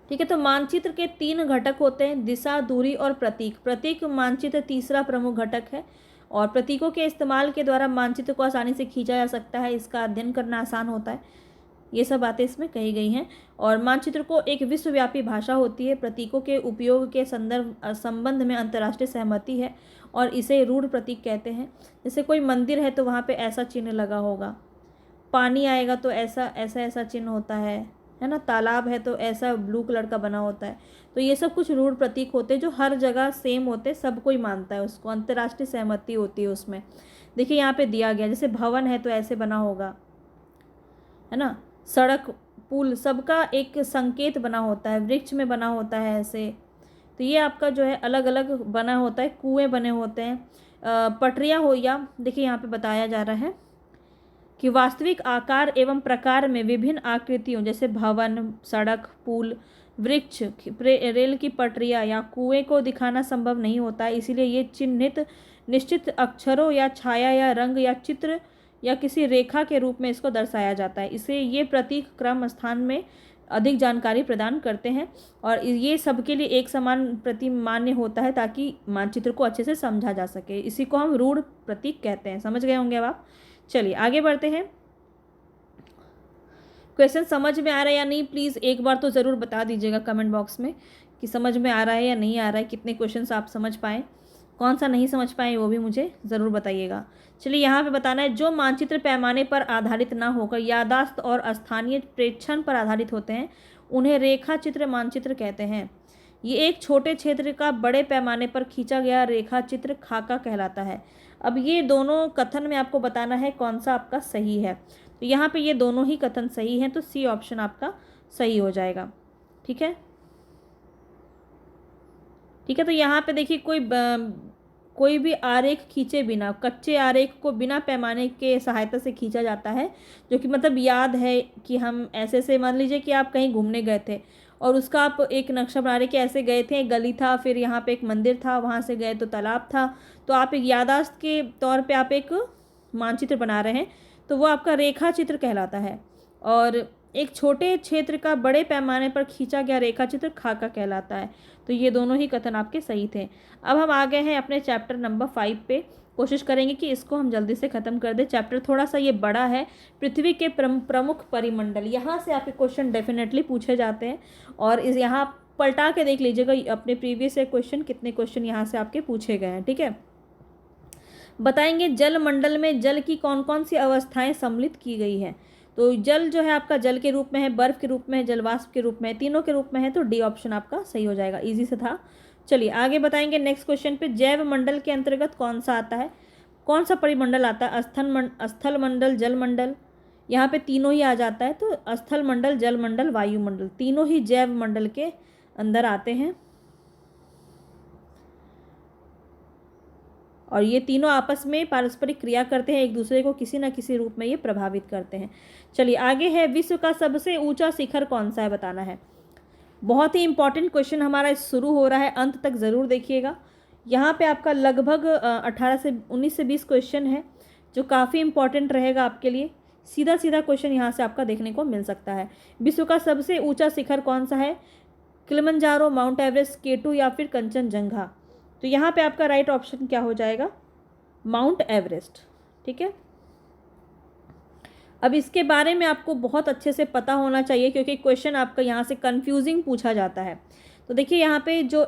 ठीक है, तो मानचित्र के 3 घटक होते हैं, दिशा, दूरी और प्रतीक। प्रतीक मानचित्र तीसरा प्रमुख घटक है और प्रतीकों के इस्तेमाल के द्वारा मानचित्र को आसानी से खींचा जा सकता है, इसका अध्ययन करना आसान होता है। ये सब बातें इसमें कही गई हैं। और मानचित्र को एक विश्वव्यापी भाषा होती है। प्रतीकों के उपयोग के संबंध में अंतर्राष्ट्रीय सहमति है और इसे रूढ़ प्रतीक कहते हैं। जैसे कोई मंदिर है तो वहाँ पे ऐसा चिन्ह लगा होगा, पानी आएगा तो ऐसा ऐसा ऐसा चिन्ह होता है ना, तालाब है तो ऐसा ब्लू कलर का बना होता है। तो ये सब कुछ रूढ़ प्रतीक होते हैं जो हर जगह सेम होते हैं, सब कोई मानता है उसको, अंतर्राष्ट्रीय सहमति होती है उसमें। देखिए यहाँ पे दिया गया, जैसे भवन है तो ऐसे बना होगा, है ना, सड़क, पुल, सबका एक संकेत बना होता है, वृक्ष में बना होता है ऐसे। तो ये आपका जो है अलग अलग बना होता है, कुएं बने होते हैं, पटरियाँ हो, या देखिए यहाँ पे बताया जा रहा है कि वास्तविक आकार एवं प्रकार में विभिन्न आकृतियों जैसे भवन, सड़क, पुल, वृक्ष, रेल की पटरियाँ या कुएं को दिखाना संभव नहीं होता है। इसीलिए ये चिन्हित निश्चित अक्षरों या छाया या रंग या चित्र या किसी रेखा के रूप में इसको दर्शाया जाता है। इसे ये प्रतीक क्रम स्थान में अधिक जानकारी प्रदान करते हैं और ये सबके लिए एक समान प्रतीक मान्य होता है ताकि मानचित्र को अच्छे से समझा जा सके। इसी को हम रूढ़ प्रतीक कहते हैं। समझ गए होंगे अब आप। चलिए आगे बढ़ते हैं। क्वेश्चन समझ में आ रहा है या नहीं, प्लीज़ एक बार तो ज़रूर बता दीजिएगा कमेंट बॉक्स में कि समझ में आ रहा है या नहीं आ रहा है, कितने क्वेश्चंस आप समझ पाएँ, कौन सा नहीं समझ पाए वो भी मुझे ज़रूर बताइएगा। चलिए यहाँ पे बताना है, जो मानचित्र पैमाने पर आधारित ना होकर याददाश्त और स्थानीय प्रेक्षण पर आधारित होते हैं उन्हें रेखा चित्र मानचित्र कहते हैं। ये एक छोटे क्षेत्र का बड़े पैमाने पर खींचा गया रेखा चित्र खाका कहलाता है। अब ये दोनों कथन में आपको बताना है कौन सा आपका सही है। तो यहाँ पे ये दोनों ही कथन सही हैं, तो सी ऑप्शन आपका सही हो जाएगा। ठीक है, ठीक है। तो यहाँ पे देखिए कोई भी आरेख खींचे बिना, कच्चे आरेख को बिना पैमाने के सहायता से खींचा जाता है, जो कि मतलब याद है कि हम ऐसे से मान लीजिए कि आप कहीं घूमने गए थे और उसका आप एक नक्शा बना रहे कि ऐसे गए थे, एक गली था, फिर यहाँ पे एक मंदिर था, वहाँ से गए तो तालाब था, तो आप एक याददाश्त के तौर पे आप एक मानचित्र बना रहे हैं, तो वो आपका रेखा चित्र कहलाता है। और एक छोटे क्षेत्र का बड़े पैमाने पर खींचा गया रेखा चित्र खाका कहलाता है। तो ये दोनों ही कथन आपके सही थे। अब हम आ गए हैं अपने चैप्टर नंबर 5 पे। कोशिश करेंगे कि इसको हम जल्दी से ख़त्म कर दें। चैप्टर थोड़ा सा ये बड़ा है, पृथ्वी के प्रमुख परिमंडल। यहाँ से आपके क्वेश्चन डेफिनेटली पूछे जाते हैं और इस यहाँ पलटा के देख लीजिएगा अपने प्रीवियस क्वेश्चन, कितने क्वेश्चन यहाँ से आपके पूछे गए हैं। ठीक है, बताएंगे जल मंडल में जल की कौन कौन सी अवस्थाएं सम्मिलित की गई है। तो जल जो है आपका जल के रूप में है, बर्फ के रूप में है, जलवाष्प के रूप में है, तीनों के रूप में है, तो डी ऑप्शन आपका सही हो जाएगा। इजी से था। चलिए आगे बताएंगे नेक्स्ट क्वेश्चन पे, जैव मंडल के अंतर्गत कौन सा आता है, कौन सा परिमंडल आता है, स्थल मंडल, जल मंडल। यहाँ पे तीनों ही आ जाता है, तो स्थल मंडल, जल मंडल, वायुमंडल, तीनों ही जैव मंडल के अंदर आते हैं और ये तीनों आपस में पारस्परिक क्रिया करते हैं, एक दूसरे को किसी न किसी रूप में ये प्रभावित करते हैं। चलिए आगे है, विश्व का सबसे ऊंचा शिखर कौन सा है बताना है। बहुत ही इंपॉर्टेंट क्वेश्चन हमारा शुरू हो रहा है, अंत तक ज़रूर देखिएगा। यहाँ पे आपका लगभग 19 से 20 क्वेश्चन है जो काफ़ी इंपॉर्टेंट रहेगा आपके लिए। सीधा सीधा क्वेश्चन यहाँ से आपका देखने को मिल सकता है। विश्व का सबसे ऊंचा शिखर कौन सा है, किलिमंजारो, माउंट एवरेस्ट, K2 या फिर कंचनजंगा। तो यहाँ पे आपका राइट ऑप्शन क्या हो जाएगा, माउंट एवरेस्ट। ठीक है, अब इसके बारे में आपको बहुत अच्छे से पता होना चाहिए क्योंकि क्वेश्चन आपका यहाँ से कंफ्यूजिंग पूछा जाता है। तो देखिए यहाँ पे जो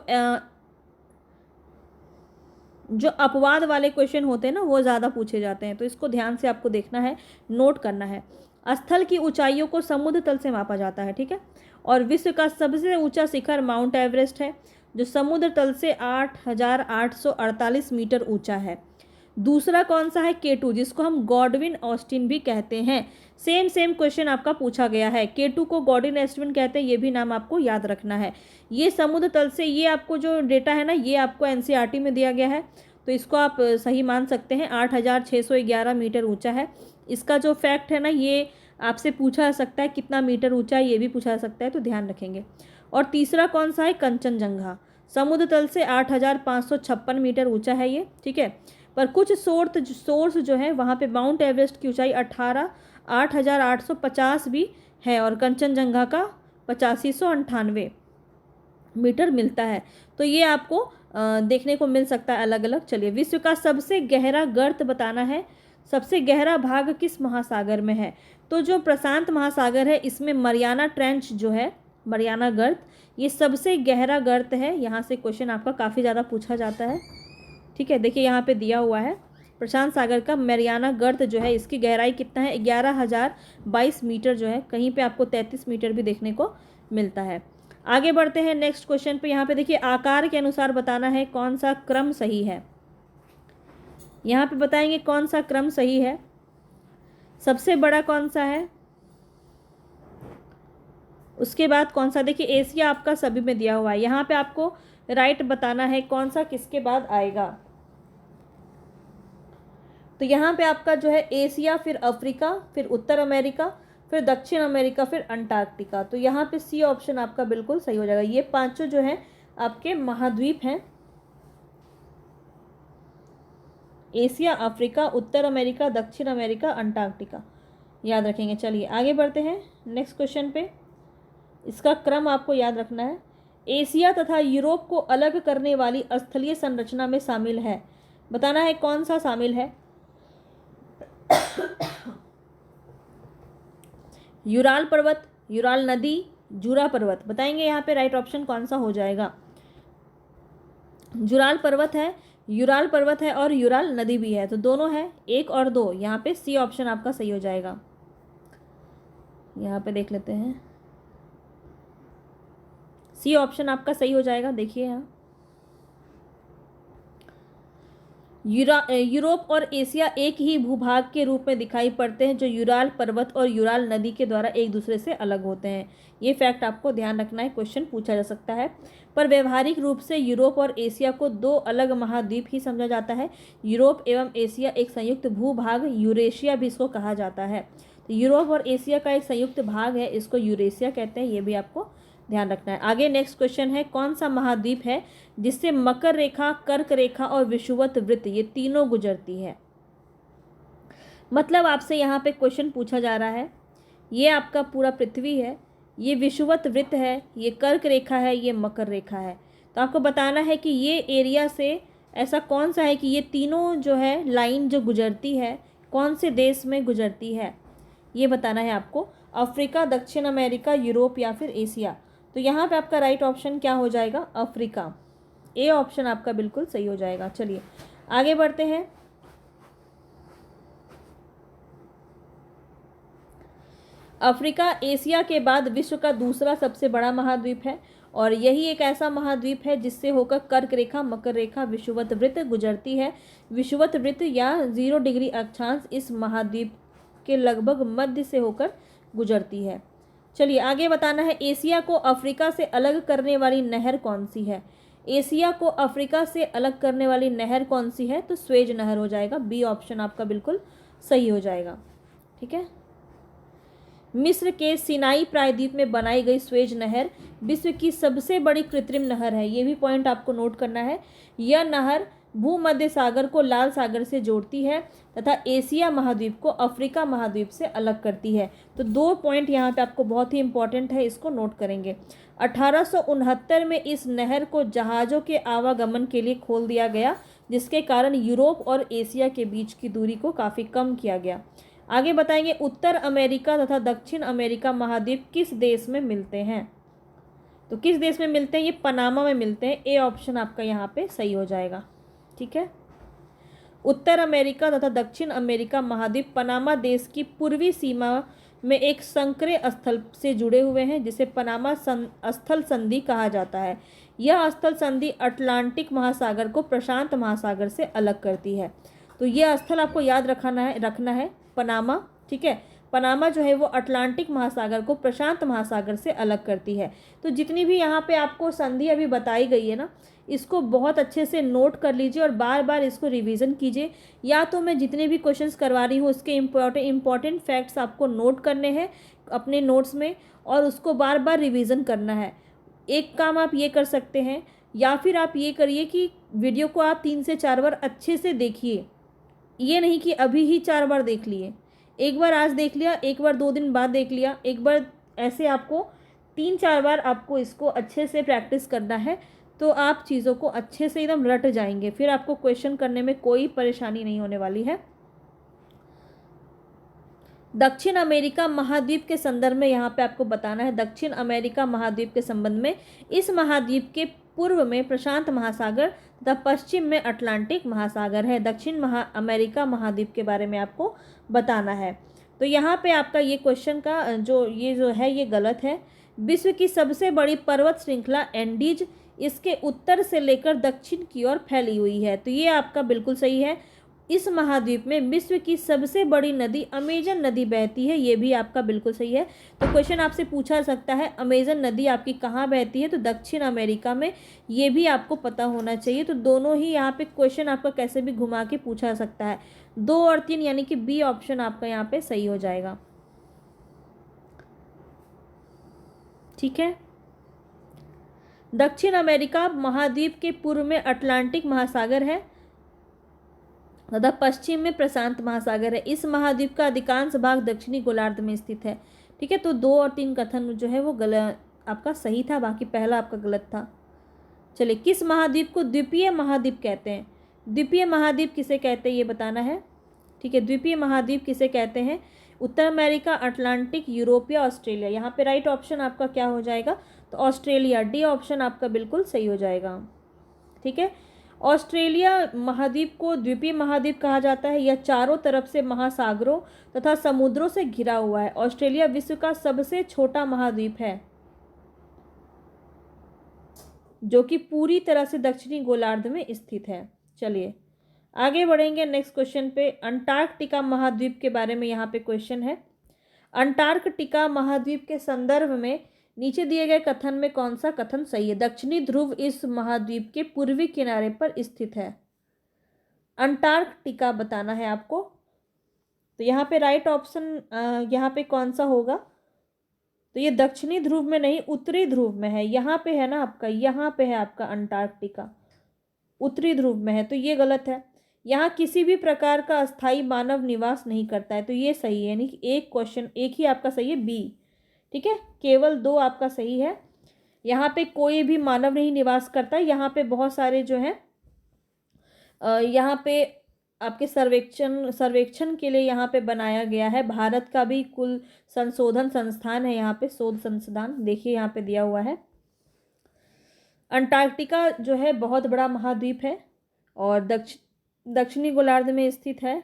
अपवाद वाले क्वेश्चन होते हैं ना वो ज़्यादा पूछे जाते हैं, तो इसको ध्यान से आपको देखना है, नोट करना है। स्थल की ऊंचाइयों को समुद्र तल से मापा जाता है। ठीक है, और विश्व का सबसे ऊंचा शिखर माउंट एवरेस्ट है जो समुद्र तल से 8,848 मीटर ऊंचा है। दूसरा कौन सा है, K2, जिसको हम गॉडविन ऑस्टिन भी कहते हैं। सेम क्वेश्चन आपका पूछा गया है। K2 को गॉडविन ऑस्टिन कहते हैं, ये भी नाम आपको याद रखना है। ये समुद्र तल से, ये आपको जो डेटा है ना ये आपको NCERT में दिया गया है, तो इसको आप सही मान सकते हैं। 8,611 मीटर ऊँचा है। इसका जो फैक्ट है ना ये आपसे पूछा जा सकता है, कितना मीटर ऊँचा है ये भी पूछा जा सकता है, तो ध्यान रखेंगे। और तीसरा कौन सा है, कंचनजंगा, समुद्र तल से 8,556 मीटर ऊंचा है ये। ठीक है, पर कुछ सोर्स जो है वहाँ पे माउंट एवरेस्ट की ऊंचाई 8,850 भी है और कंचनजंगा का 8598 मीटर मिलता है। तो ये आपको देखने को मिल सकता है अलग अलग। चलिए, विश्व का सबसे गहरा गर्त बताना है। सबसे गहरा भाग किस महासागर में है, तो जो प्रशांत महासागर है इसमें मरियाना ट्रेंच जो है, मरियाना गर्त, ये सबसे गहरा गर्त है। यहाँ से क्वेश्चन आपका काफ़ी ज़्यादा पूछा जाता है। ठीक है, देखिए यहाँ पे दिया हुआ है प्रशांत सागर का मरियाना गर्त जो है, इसकी गहराई कितना है, 11,022 मीटर जो है, कहीं पे आपको 33 मीटर भी देखने को मिलता है। आगे बढ़ते हैं नेक्स्ट क्वेश्चन पे। यहाँ पे देखिए आकार के अनुसार बताना है कौन सा क्रम सही है। यहाँ पे बताएंगे कौन सा क्रम सही है, सबसे बड़ा कौन सा है, उसके बाद कौन सा। देखिए एशिया आपका सभी में दिया हुआ है, यहाँ पे आपको राइट बताना है कौन सा किसके बाद आएगा। तो यहाँ पे आपका जो है एशिया, फिर अफ्रीका, फिर उत्तर अमेरिका, फिर दक्षिण अमेरिका, फिर अंटार्कटिका। तो यहाँ पे सी ऑप्शन आपका बिल्कुल सही हो जाएगा। ये पांचों जो है आपके महाद्वीप हैं, एशिया, अफ्रीका, उत्तर अमेरिका, दक्षिण अमेरिका, अंटार्कटिका, याद रखेंगे। चलिए आगे बढ़ते हैं नेक्स्ट क्वेश्चन पे। इसका क्रम आपको याद रखना है। एशिया तथा यूरोप को अलग करने वाली स्थलीय संरचना में शामिल है, बताना है कौन सा शामिल है। यूराल पर्वत, यूराल नदी, जूरा पर्वत, बताएंगे यहाँ पे राइट ऑप्शन कौन सा हो जाएगा। यूराल पर्वत है और यूराल नदी भी है, तो दोनों है, 1 और 2, यहाँ पे सी ऑप्शन आपका सही हो जाएगा। यहाँ पे देख लेते हैं, सी ऑप्शन आपका सही हो जाएगा। देखिए यहाँ यूरोप और एशिया एक ही भूभाग के रूप में दिखाई पड़ते हैं, जो यूराल पर्वत और यूराल नदी के द्वारा एक दूसरे से अलग होते हैं। ये फैक्ट आपको ध्यान रखना है, क्वेश्चन पूछा जा सकता है। पर व्यवहारिक रूप से यूरोप और एशिया को 2 अलग महाद्वीप ही समझा जाता है। यूरोप एवं एशिया एक संयुक्त भूभाग यूरेशिया भी इसको कहा जाता है। तो यूरोप और एशिया का एक संयुक्त भाग है, इसको यूरेशिया कहते हैं, ये भी आपको ध्यान रखना है। आगे नेक्स्ट क्वेश्चन है, कौन सा महाद्वीप है जिससे मकर रेखा, कर्क रेखा और विषुवत वृत्त ये तीनों गुजरती है। मतलब आपसे यहाँ पे क्वेश्चन पूछा जा रहा है, ये आपका पूरा पृथ्वी है, ये विषुवत वृत्त है, ये कर्क रेखा है, ये मकर रेखा है। तो आपको बताना है कि ये एरिया से ऐसा कौन सा है कि ये तीनों जो है लाइन जो गुजरती है कौन से देश में गुजरती है, ये बताना है आपको। अफ्रीका, दक्षिण अमेरिका, यूरोप या फिर एशिया। तो यहाँ पे आपका राइट ऑप्शन क्या हो जाएगा, अफ्रीका। ए ऑप्शन आपका बिल्कुल सही हो जाएगा। चलिए आगे बढ़ते हैं। अफ्रीका एशिया के बाद विश्व का दूसरा सबसे बड़ा महाद्वीप है और यही एक ऐसा महाद्वीप है जिससे होकर कर्क रेखा, मकर रेखा, विषुवत वृत्त गुजरती है। विषुवत वृत्त या 0 डिग्री अक्षांश इस महाद्वीप के लगभग मध्य से होकर गुजरती है। चलिए आगे बताना है, एशिया को अफ्रीका से अलग करने वाली नहर कौन सी है। एशिया को अफ्रीका से अलग करने वाली नहर कौन सी है, तो स्वेज नहर हो जाएगा। बी ऑप्शन आपका बिल्कुल सही हो जाएगा। ठीक है, मिस्र के सिनाई प्रायद्वीप में बनाई गई स्वेज नहर विश्व की सबसे बड़ी कृत्रिम नहर है, ये भी पॉइंट आपको नोट करना है। यह नहर भूमध्य सागर को लाल सागर से जोड़ती है तथा एशिया महाद्वीप को अफ्रीका महाद्वीप से अलग करती है। तो 2 पॉइंट यहाँ पे आपको बहुत ही इंपॉर्टेंट है, इसको नोट करेंगे। 1869 में इस नहर को जहाज़ों के आवागमन के लिए खोल दिया गया, जिसके कारण यूरोप और एशिया के बीच की दूरी को काफ़ी कम किया गया। आगे बताएंगे, उत्तर अमेरिका तथा दक्षिण अमेरिका महाद्वीप किस देश में मिलते हैं। तो किस देश में मिलते हैं, ये पनामा में मिलते हैं। ए ऑप्शन आपका यहाँ पे सही हो जाएगा। ठीक है, उत्तर अमेरिका तथा दक्षिण अमेरिका महाद्वीप पनामा देश की पूर्वी सीमा में एक संकरे स्थल से जुड़े हुए हैं, जिसे पनामा स्थल संधि कहा जाता है। यह स्थल संधि अटलांटिक महासागर को प्रशांत महासागर से अलग करती है। तो यह स्थल आपको याद रखना है पनामा। ठीक है, पनामा जो है वो अटलांटिक महासागर को प्रशांत महासागर से अलग करती है। तो जितनी भी यहाँ पे आपको संधि अभी बताई गई है ना, इसको बहुत अच्छे से नोट कर लीजिए और बार बार इसको रिवीजन कीजिए। या तो मैं जितने भी क्वेश्चंस करवा रही हूँ उसके इम्पॉर्टेंट फैक्ट्स आपको नोट करने हैं अपने नोट्स में और उसको बार बार रिवीजन करना है। एक काम आप ये कर सकते हैं, या फिर आप ये करिए कि वीडियो को आप 3 से 4 बार अच्छे से देखिए। ये नहीं कि अभी ही 4 बार देख लिए, एक बार आज देख लिया, एक बार 2 दिन बाद देख लिया, एक बार ऐसे आपको 3-4 बार आपको इसको अच्छे से प्रैक्टिस करना है। तो आप चीज़ों को अच्छे से एकदम रट जाएंगे, फिर आपको क्वेश्चन करने में कोई परेशानी नहीं होने वाली है। दक्षिण अमेरिका महाद्वीप के संदर्भ में यहाँ पे आपको बताना है, दक्षिण अमेरिका महाद्वीप के संबंध में, इस महाद्वीप के पूर्व में प्रशांत महासागर तथा पश्चिम में अटलांटिक महासागर है। दक्षिण अमेरिका महाद्वीप के बारे में आपको बताना है। तो यहाँ पे आपका ये क्वेश्चन का जो है ये गलत है। विश्व की सबसे बड़ी पर्वत श्रृंखला एंडीज इसके उत्तर से लेकर दक्षिण की ओर फैली हुई है। तो ये आपका बिल्कुल सही है। इस महाद्वीप में विश्व की सबसे बड़ी नदी अमेजन नदी बहती है, ये भी आपका बिल्कुल सही है। तो क्वेश्चन आपसे पूछा सकता है अमेजन नदी आपकी कहाँ बहती है, तो दक्षिण अमेरिका में, ये भी आपको पता होना चाहिए। तो दोनों ही यहाँ पे क्वेश्चन आपका कैसे भी घुमा के पूछा सकता है। 2 और 3 यानी कि बी ऑप्शन आपका यहाँ पे सही हो जाएगा। ठीक है, दक्षिण अमेरिका महाद्वीप के पूर्व में अटलांटिक महासागर है तथा पश्चिम में प्रशांत महासागर है। इस महाद्वीप का अधिकांश भाग दक्षिणी गोलार्ध में स्थित है। ठीक है, तो 2 और 3 कथन जो है वो गलत आपका सही था, बाकी पहला आपका गलत था। चलिए, किस महाद्वीप को द्वीपीय महाद्वीप कहते हैं? द्वीपीय महाद्वीप किसे कहते हैं ये बताना है। ठीक है, द्वीपीय महाद्वीप किसे कहते हैं? उत्तर अमेरिका, अटलांटिक, यूरोपिया, ऑस्ट्रेलिया। यहाँ पे राइट ऑप्शन आपका क्या हो जाएगा? तो ऑस्ट्रेलिया, डी ऑप्शन आपका बिल्कुल सही हो जाएगा। ठीक है, ऑस्ट्रेलिया महाद्वीप को द्वीपीय महाद्वीप कहा जाता है। यह चारों तरफ से महासागरों तथा समुद्रों से घिरा हुआ है। ऑस्ट्रेलिया विश्व का सबसे छोटा महाद्वीप है, जो कि पूरी तरह से दक्षिणी गोलार्ध में स्थित है। चलिए आगे बढ़ेंगे नेक्स्ट क्वेश्चन पे। अंटार्कटिका महाद्वीप के बारे में यहाँ पे क्वेश्चन है। अंटार्कटिका महाद्वीप के संदर्भ में नीचे दिए गए कथन में कौन सा कथन सही है? दक्षिणी ध्रुव इस महाद्वीप के पूर्वी किनारे पर स्थित है। अंटार्कटिका बताना है आपको। तो यहाँ पे राइट ऑप्शन यहाँ पे कौन सा होगा? तो ये दक्षिणी ध्रुव में नहीं, उत्तरी ध्रुव में है। यहाँ पे है ना आपका, यहाँ पे है आपका अंटार्कटिका, उत्तरी ध्रुव में है, तो ये गलत है। यहाँ किसी भी प्रकार का अस्थायी मानव निवास नहीं करता है, तो ये सही है। यानी कि एक क्वेश्चन, एक ही आपका सही है, बी। ठीक है, केवल 2 आपका सही है। यहाँ पे कोई भी मानव नहीं निवास करता है। यहाँ पे बहुत सारे जो है यहाँ पे आपके सर्वेक्षण के लिए यहाँ पे बनाया गया है। भारत का भी कुल संशोधन संस्थान है यहाँ पे, शोध संस्थान देखिए यहाँ पे दिया हुआ है। अंटार्कटिका जो है बहुत बड़ा महाद्वीप है और दक्षिणी गोलार्ध में स्थित है।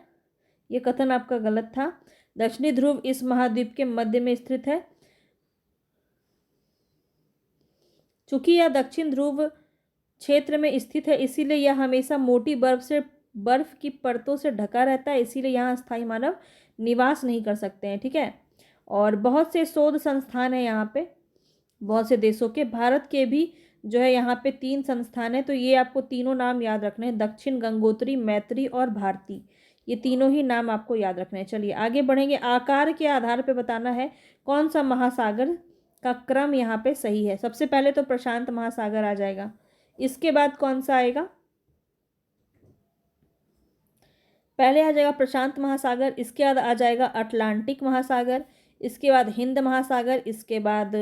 ये कथन आपका गलत था। दक्षिणी ध्रुव इस महाद्वीप के मध्य में स्थित है। चूंकि यह दक्षिण ध्रुव क्षेत्र में स्थित है, इसीलिए यह हमेशा मोटी बर्फ की परतों से ढका रहता है, इसीलिए यहाँ अस्थायी मानव निवास नहीं कर सकते हैं। ठीक है, और बहुत से शोध संस्थान है यहाँ पे, बहुत से देशों के। भारत के भी जो है यहाँ पे 3 संस्थान है, तो ये आपको तीनों नाम याद रखने हैं, दक्षिण, गंगोत्री, मैत्री और भारती। ये तीनों ही नाम आपको याद रखने हैं। चलिए आगे बढ़ेंगे। आकार के आधार पर बताना है कौन सा महासागर का क्रम यहाँ पे सही है। सबसे पहले तो प्रशांत महासागर आ जाएगा, इसके बाद कौन सा आएगा? पहले आ जाएगा प्रशांत महासागर, इसके बाद आ जाएगा अटलांटिक महासागर, इसके बाद हिंद महासागर, इसके बाद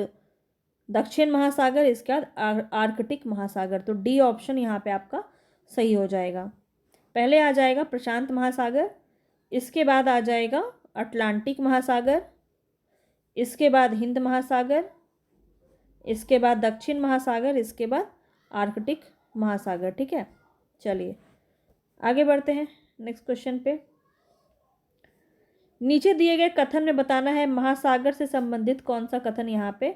दक्षिण महासागर, इसके बाद आर्कटिक महासागर। तो डी ऑप्शन यहाँ पे आपका सही हो जाएगा। पहले आ जाएगा प्रशांत महासागर, इसके बाद आ जाएगा अटलांटिक महासागर, इसके बाद हिंद महासागर, इसके बाद दक्षिण महासागर, इसके बाद आर्कटिक महासागर। ठीक है, चलिए आगे बढ़ते हैं नेक्स्ट क्वेश्चन पे। नीचे दिए गए कथन में बताना है महासागर से संबंधित कौन सा कथन यहाँ पे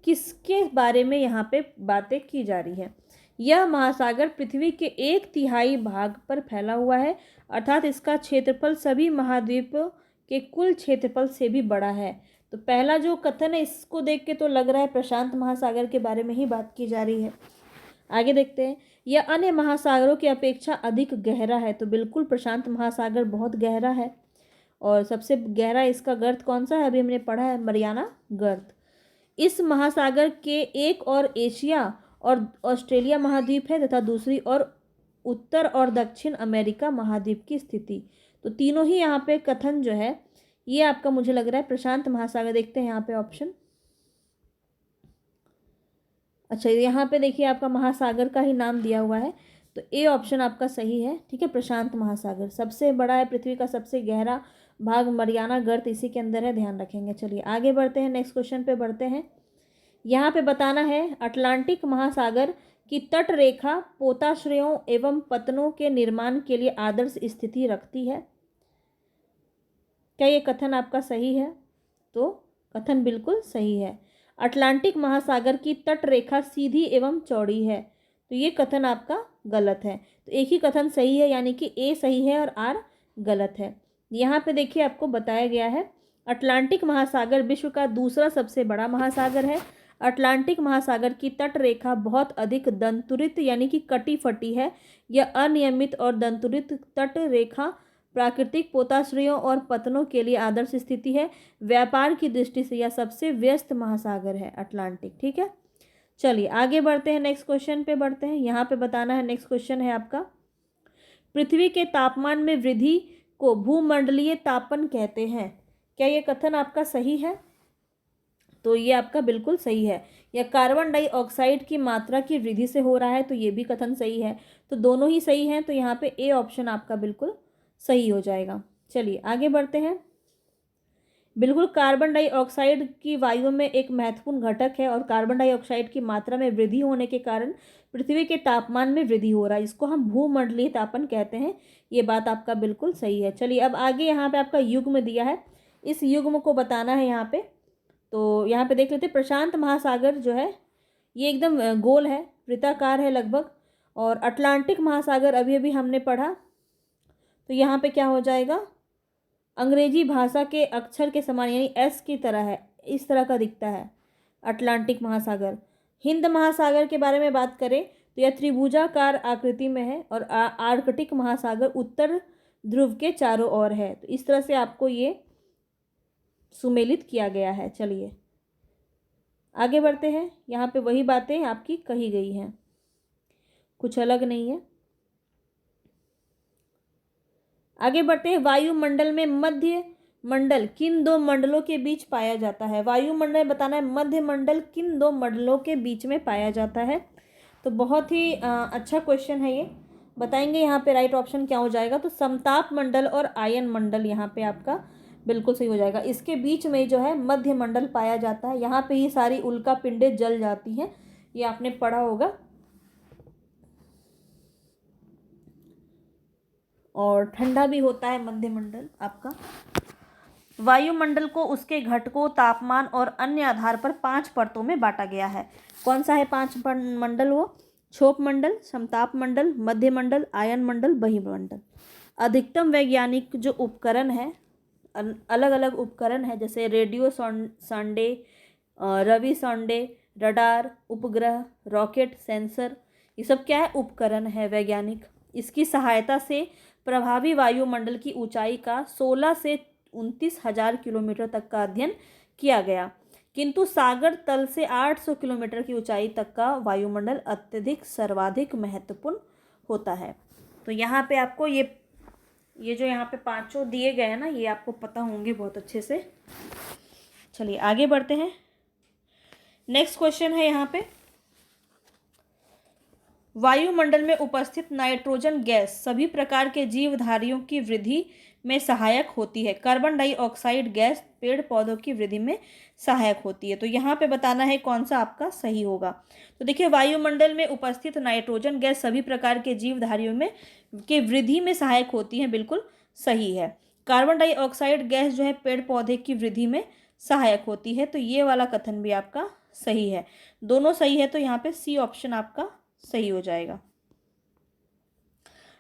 किसके बारे में यहाँ पे बातें की जा रही है। यह महासागर पृथ्वी के 1/3 भाग पर फैला हुआ है, अर्थात इसका क्षेत्रफल सभी महाद्वीप के कुल क्षेत्रफल से भी बड़ा है। तो पहला जो कथन है इसको देख के तो लग रहा है प्रशांत महासागर के बारे में ही बात की जा रही है। आगे देखते हैं। यह अन्य महासागरों की अपेक्षा अधिक गहरा है, तो बिल्कुल प्रशांत महासागर बहुत गहरा है। और सबसे गहरा इसका गर्त कौन सा है? अभी हमने पढ़ा है, मरियाना गर्त। इस महासागर के एक और एशिया और ऑस्ट्रेलिया महाद्वीप है तथा दूसरी और उत्तर और दक्षिण अमेरिका महाद्वीप की स्थिति। तो तीनों ही यहाँ पे कथन जो है ये आपका मुझे लग रहा है प्रशांत महासागर। देखते हैं यहाँ पे ऑप्शन। अच्छा, यहाँ पे देखिए आपका महासागर का ही नाम दिया हुआ है, तो ए ऑप्शन आपका सही है। ठीक है, प्रशांत महासागर सबसे बड़ा है, पृथ्वी का सबसे गहरा भाग मरियाना गर्त इसी के अंदर है, ध्यान रखेंगे। चलिए आगे बढ़ते हैं, नेक्स्ट क्वेश्चन पे बढ़ते हैं। यहाँ पे बताना है अटलांटिक महासागर की तट रेखा पोताश्रयों एवं पतनों के निर्माण के लिए आदर्श स्थिति रखती है। क्या ये कथन आपका सही है? तो कथन बिल्कुल सही है। अटलांटिक महासागर की तट रेखा सीधी एवं चौड़ी है, तो ये कथन आपका गलत है। तो एक ही कथन सही है, यानी कि ए सही है और आर गलत है। यहाँ पे देखिए आपको बताया गया है अटलांटिक महासागर विश्व का दूसरा सबसे बड़ा महासागर है। अटलांटिक महासागर की तट रेखा बहुत अधिक दंतुरित यानी कि कटी फटी है। यह अनियमित और दंतुरित तट रेखा प्राकृतिक पोताश्रयों और पतनों के लिए आदर्श स्थिति है। व्यापार की दृष्टि से यह सबसे व्यस्त महासागर है अटलांटिक। ठीक है, चलिए आगे बढ़ते हैं, नेक्स्ट क्वेश्चन पे बढ़ते हैं। यहाँ पे बताना है, नेक्स्ट क्वेश्चन है आपका, पृथ्वी के तापमान में वृद्धि को भूमंडलीय तापन कहते हैं। क्या ये कथन आपका सही है? तो ये आपका बिल्कुल सही है। या कार्बन डाइऑक्साइड की मात्रा की वृद्धि से हो रहा है, तो ये भी कथन सही है। तो दोनों ही सही हैं, तो यहाँ पे ए ऑप्शन आपका बिल्कुल सही हो जाएगा। चलिए आगे बढ़ते हैं। बिल्कुल, कार्बन डाइऑक्साइड की वायु में एक महत्वपूर्ण घटक है और कार्बन डाइऑक्साइड की मात्रा में वृद्धि होने के कारण पृथ्वी के तापमान में वृद्धि हो रहा है। इसको हम भूमंडलीय तापन कहते हैं। ये बात आपका बिल्कुल सही है। चलिए अब आगे यहाँ पे आपका युग्म दिया है, इस युग्म को बताना है यहाँ पे। तो यहाँ पे देख लेते हैं, प्रशांत महासागर जो है ये एकदम गोल है, वृत्ताकार है लगभग, और अटलांटिक महासागर अभी अभी हमने पढ़ा, तो यहाँ पे क्या हो जाएगा, अंग्रेजी भाषा के अक्षर के समान यानी एस की तरह है, इस तरह का दिखता है अटलांटिक महासागर। हिंद महासागर के बारे में बात करें तो यह त्रिभुजाकार आकृति में है और आर्कटिक महासागर उत्तर ध्रुव के चारों ओर है। तो इस तरह से आपको ये सुमेलित किया गया है। चलिए आगे बढ़ते हैं। यहाँ पे वही बातें आपकी कही गई हैं, कुछ अलग नहीं है। आगे बढ़ते हैं। वायुमंडल में मध्य मंडल किन दो मंडलों के बीच पाया जाता है? वायुमंडल बताना है मध्य मंडल किन दो मंडलों के बीच में पाया जाता है। तो बहुत ही अच्छा क्वेश्चन है ये, बताएंगे यहाँ पे राइट ऑप्शन क्या हो जाएगा। तो समताप मंडल और आयन मंडल यहाँ पे आपका बिल्कुल सही हो जाएगा। इसके बीच में जो है मध्य मंडल पाया जाता है, यहाँ पे ही सारी उल्का पिंडें जल जाती हैं, ये आपने पढ़ा होगा। और ठंडा भी होता है मध्य मंडल आपका। वायुमंडल को उसके घटकों, तापमान और अन्य आधार पर 5 परतों में बांटा गया है। कौन सा है 5 मंडल? वो क्षोभ मंडल, समताप मंडल, मध्य मंडल, आयन मंडल, बहिर्मंडल। अधिकतम वैज्ञानिक जो उपकरण है, अलग अलग उपकरण है, जैसे radio Sunday, Ravi Sunday, radar, उपग्रह, रॉकेट, सेंसर, ये सब क्या है? उपकरण है वैज्ञानिक। इसकी सहायता से प्रभावी वायुमंडल की ऊंचाई का 16 से 29,000 किलोमीटर तक का अध्ययन किया गया, किंतु सागर तल से 800 किलोमीटर की ऊंचाई तक का वायुमंडल अत्यधिक सर्वाधिक महत्वपूर्ण होता है। तो यहाँ पे आपको ये जो यहाँ पे 5 दिए गए हैं ना, ये आपको पता होंगे बहुत अच्छे से। चलिए आगे बढ़ते हैं। नेक्स्ट क्वेश्चन है यहाँ पे, वायुमंडल में उपस्थित नाइट्रोजन गैस सभी प्रकार के जीवधारियों की वृद्धि में सहायक होती है। कार्बन डाइऑक्साइड गैस पेड़ पौधों की वृद्धि में सहायक होती है। तो यहाँ पे बताना है कौन सा आपका सही होगा। तो देखिए, वायुमंडल में उपस्थित नाइट्रोजन गैस सभी प्रकार के जीवधारियों में के वृद्धि में सहायक होती है, बिल्कुल सही है। कार्बन डाइऑक्साइड गैस जो है पेड़ पौधे की वृद्धि में सहायक होती है, तो ये वाला कथन भी आपका सही है। दोनों सही है, तो यहाँ पे सी ऑप्शन आपका सही हो जाएगा।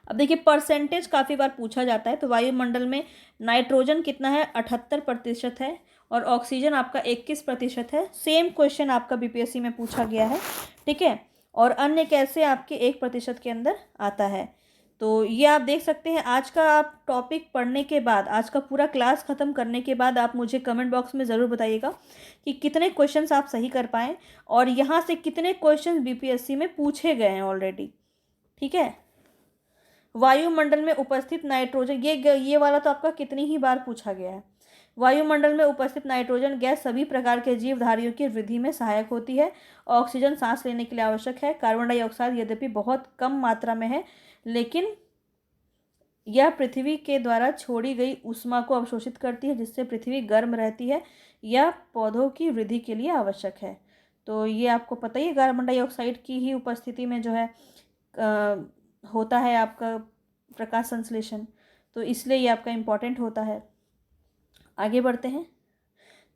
अब देखिए, परसेंटेज काफ़ी बार पूछा जाता है। तो वायुमंडल में नाइट्रोजन कितना है? 78% है, और ऑक्सीजन आपका 21% है। सेम क्वेश्चन आपका बीपीएससी में पूछा गया है, ठीक है। और अन्य कैसे आपके 1% के अंदर आता है। तो ये आप देख सकते हैं। आज का आप टॉपिक पढ़ने के बाद, आज का पूरा क्लास ख़त्म करने के बाद आप मुझे कमेंट बॉक्स में ज़रूर बताइएगा कि कितने क्वेश्चंस आप सही कर पाएँ और यहाँ से कितने क्वेश्चंस बीपीएससी में पूछे गए हैं ऑलरेडी, ठीक है। वायुमंडल में उपस्थित नाइट्रोजन, ये वाला तो आपका कितनी ही बार पूछा गया है। वायुमंडल में उपस्थित नाइट्रोजन गैस सभी प्रकार के जीवधारियों की वृद्धि में सहायक होती है। ऑक्सीजन सांस लेने के लिए आवश्यक है। कार्बन डाइऑक्साइड यद्यपि बहुत कम मात्रा में है, लेकिन यह पृथ्वी के द्वारा छोड़ी गई ऊष्मा को अवशोषित करती है, जिससे पृथ्वी गर्म रहती है। यह पौधों की वृद्धि के लिए आवश्यक है। तो ये आपको पता ही है, कार्बन डाइऑक्साइड की ही उपस्थिति में जो है होता है आपका प्रकाश संश्लेषण, तो इसलिए ये आपका इम्पॉर्टेंट होता है। आगे बढ़ते हैं।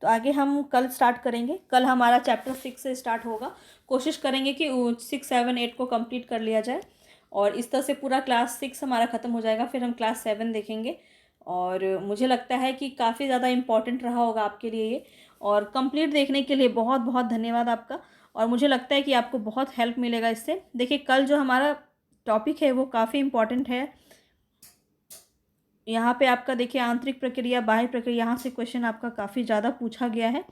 तो आगे हम कल स्टार्ट करेंगे। कल हमारा चैप्टर 6 से स्टार्ट होगा। कोशिश करेंगे कि 6, 7, 8 को कंप्लीट कर लिया जाए, और इस तरह से पूरा क्लास 6 हमारा ख़त्म हो जाएगा। फिर हम क्लास 7 देखेंगे, और मुझे लगता है कि काफ़ी ज़्यादा इम्पॉर्टेंट रहा होगा आपके लिए ये। और कंप्लीट देखने के लिए बहुत बहुत धन्यवाद आपका, और मुझे लगता है कि आपको बहुत हेल्प मिलेगा इससे। देखिए, कल जो हमारा टॉपिक है वो काफ़ी इम्पॉर्टेंट है। यहाँ पे आपका देखिए, आंतरिक प्रक्रिया, बाह्य प्रक्रिया, यहाँ से क्वेश्चन आपका काफ़ी ज़्यादा पूछा गया है।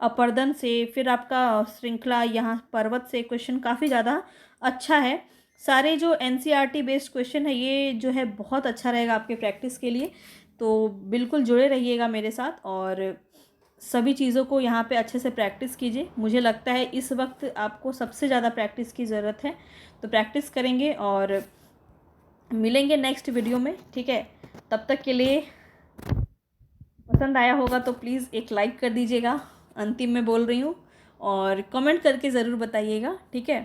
अपर्दन से, फिर आपका श्रृंखला, यहाँ पर्वत से क्वेश्चन काफ़ी ज़्यादा अच्छा है। सारे जो एनसीईआरटी बेस्ड क्वेश्चन है, ये जो है बहुत अच्छा रहेगा आपके प्रैक्टिस के लिए। तो बिल्कुल जुड़े रहिएगा मेरे साथ, और सभी चीज़ों को यहाँ पे अच्छे से प्रैक्टिस कीजिए। मुझे लगता है इस वक्त आपको सबसे ज़्यादा प्रैक्टिस की ज़रूरत है, तो प्रैक्टिस करेंगे और मिलेंगे नेक्स्ट वीडियो में, ठीक है। तब तक के लिए पसंद आया होगा तो प्लीज़ एक लाइक कर दीजिएगा, अंतिम में बोल रही हूँ, और कमेंट करके ज़रूर बताइएगा, ठीक है।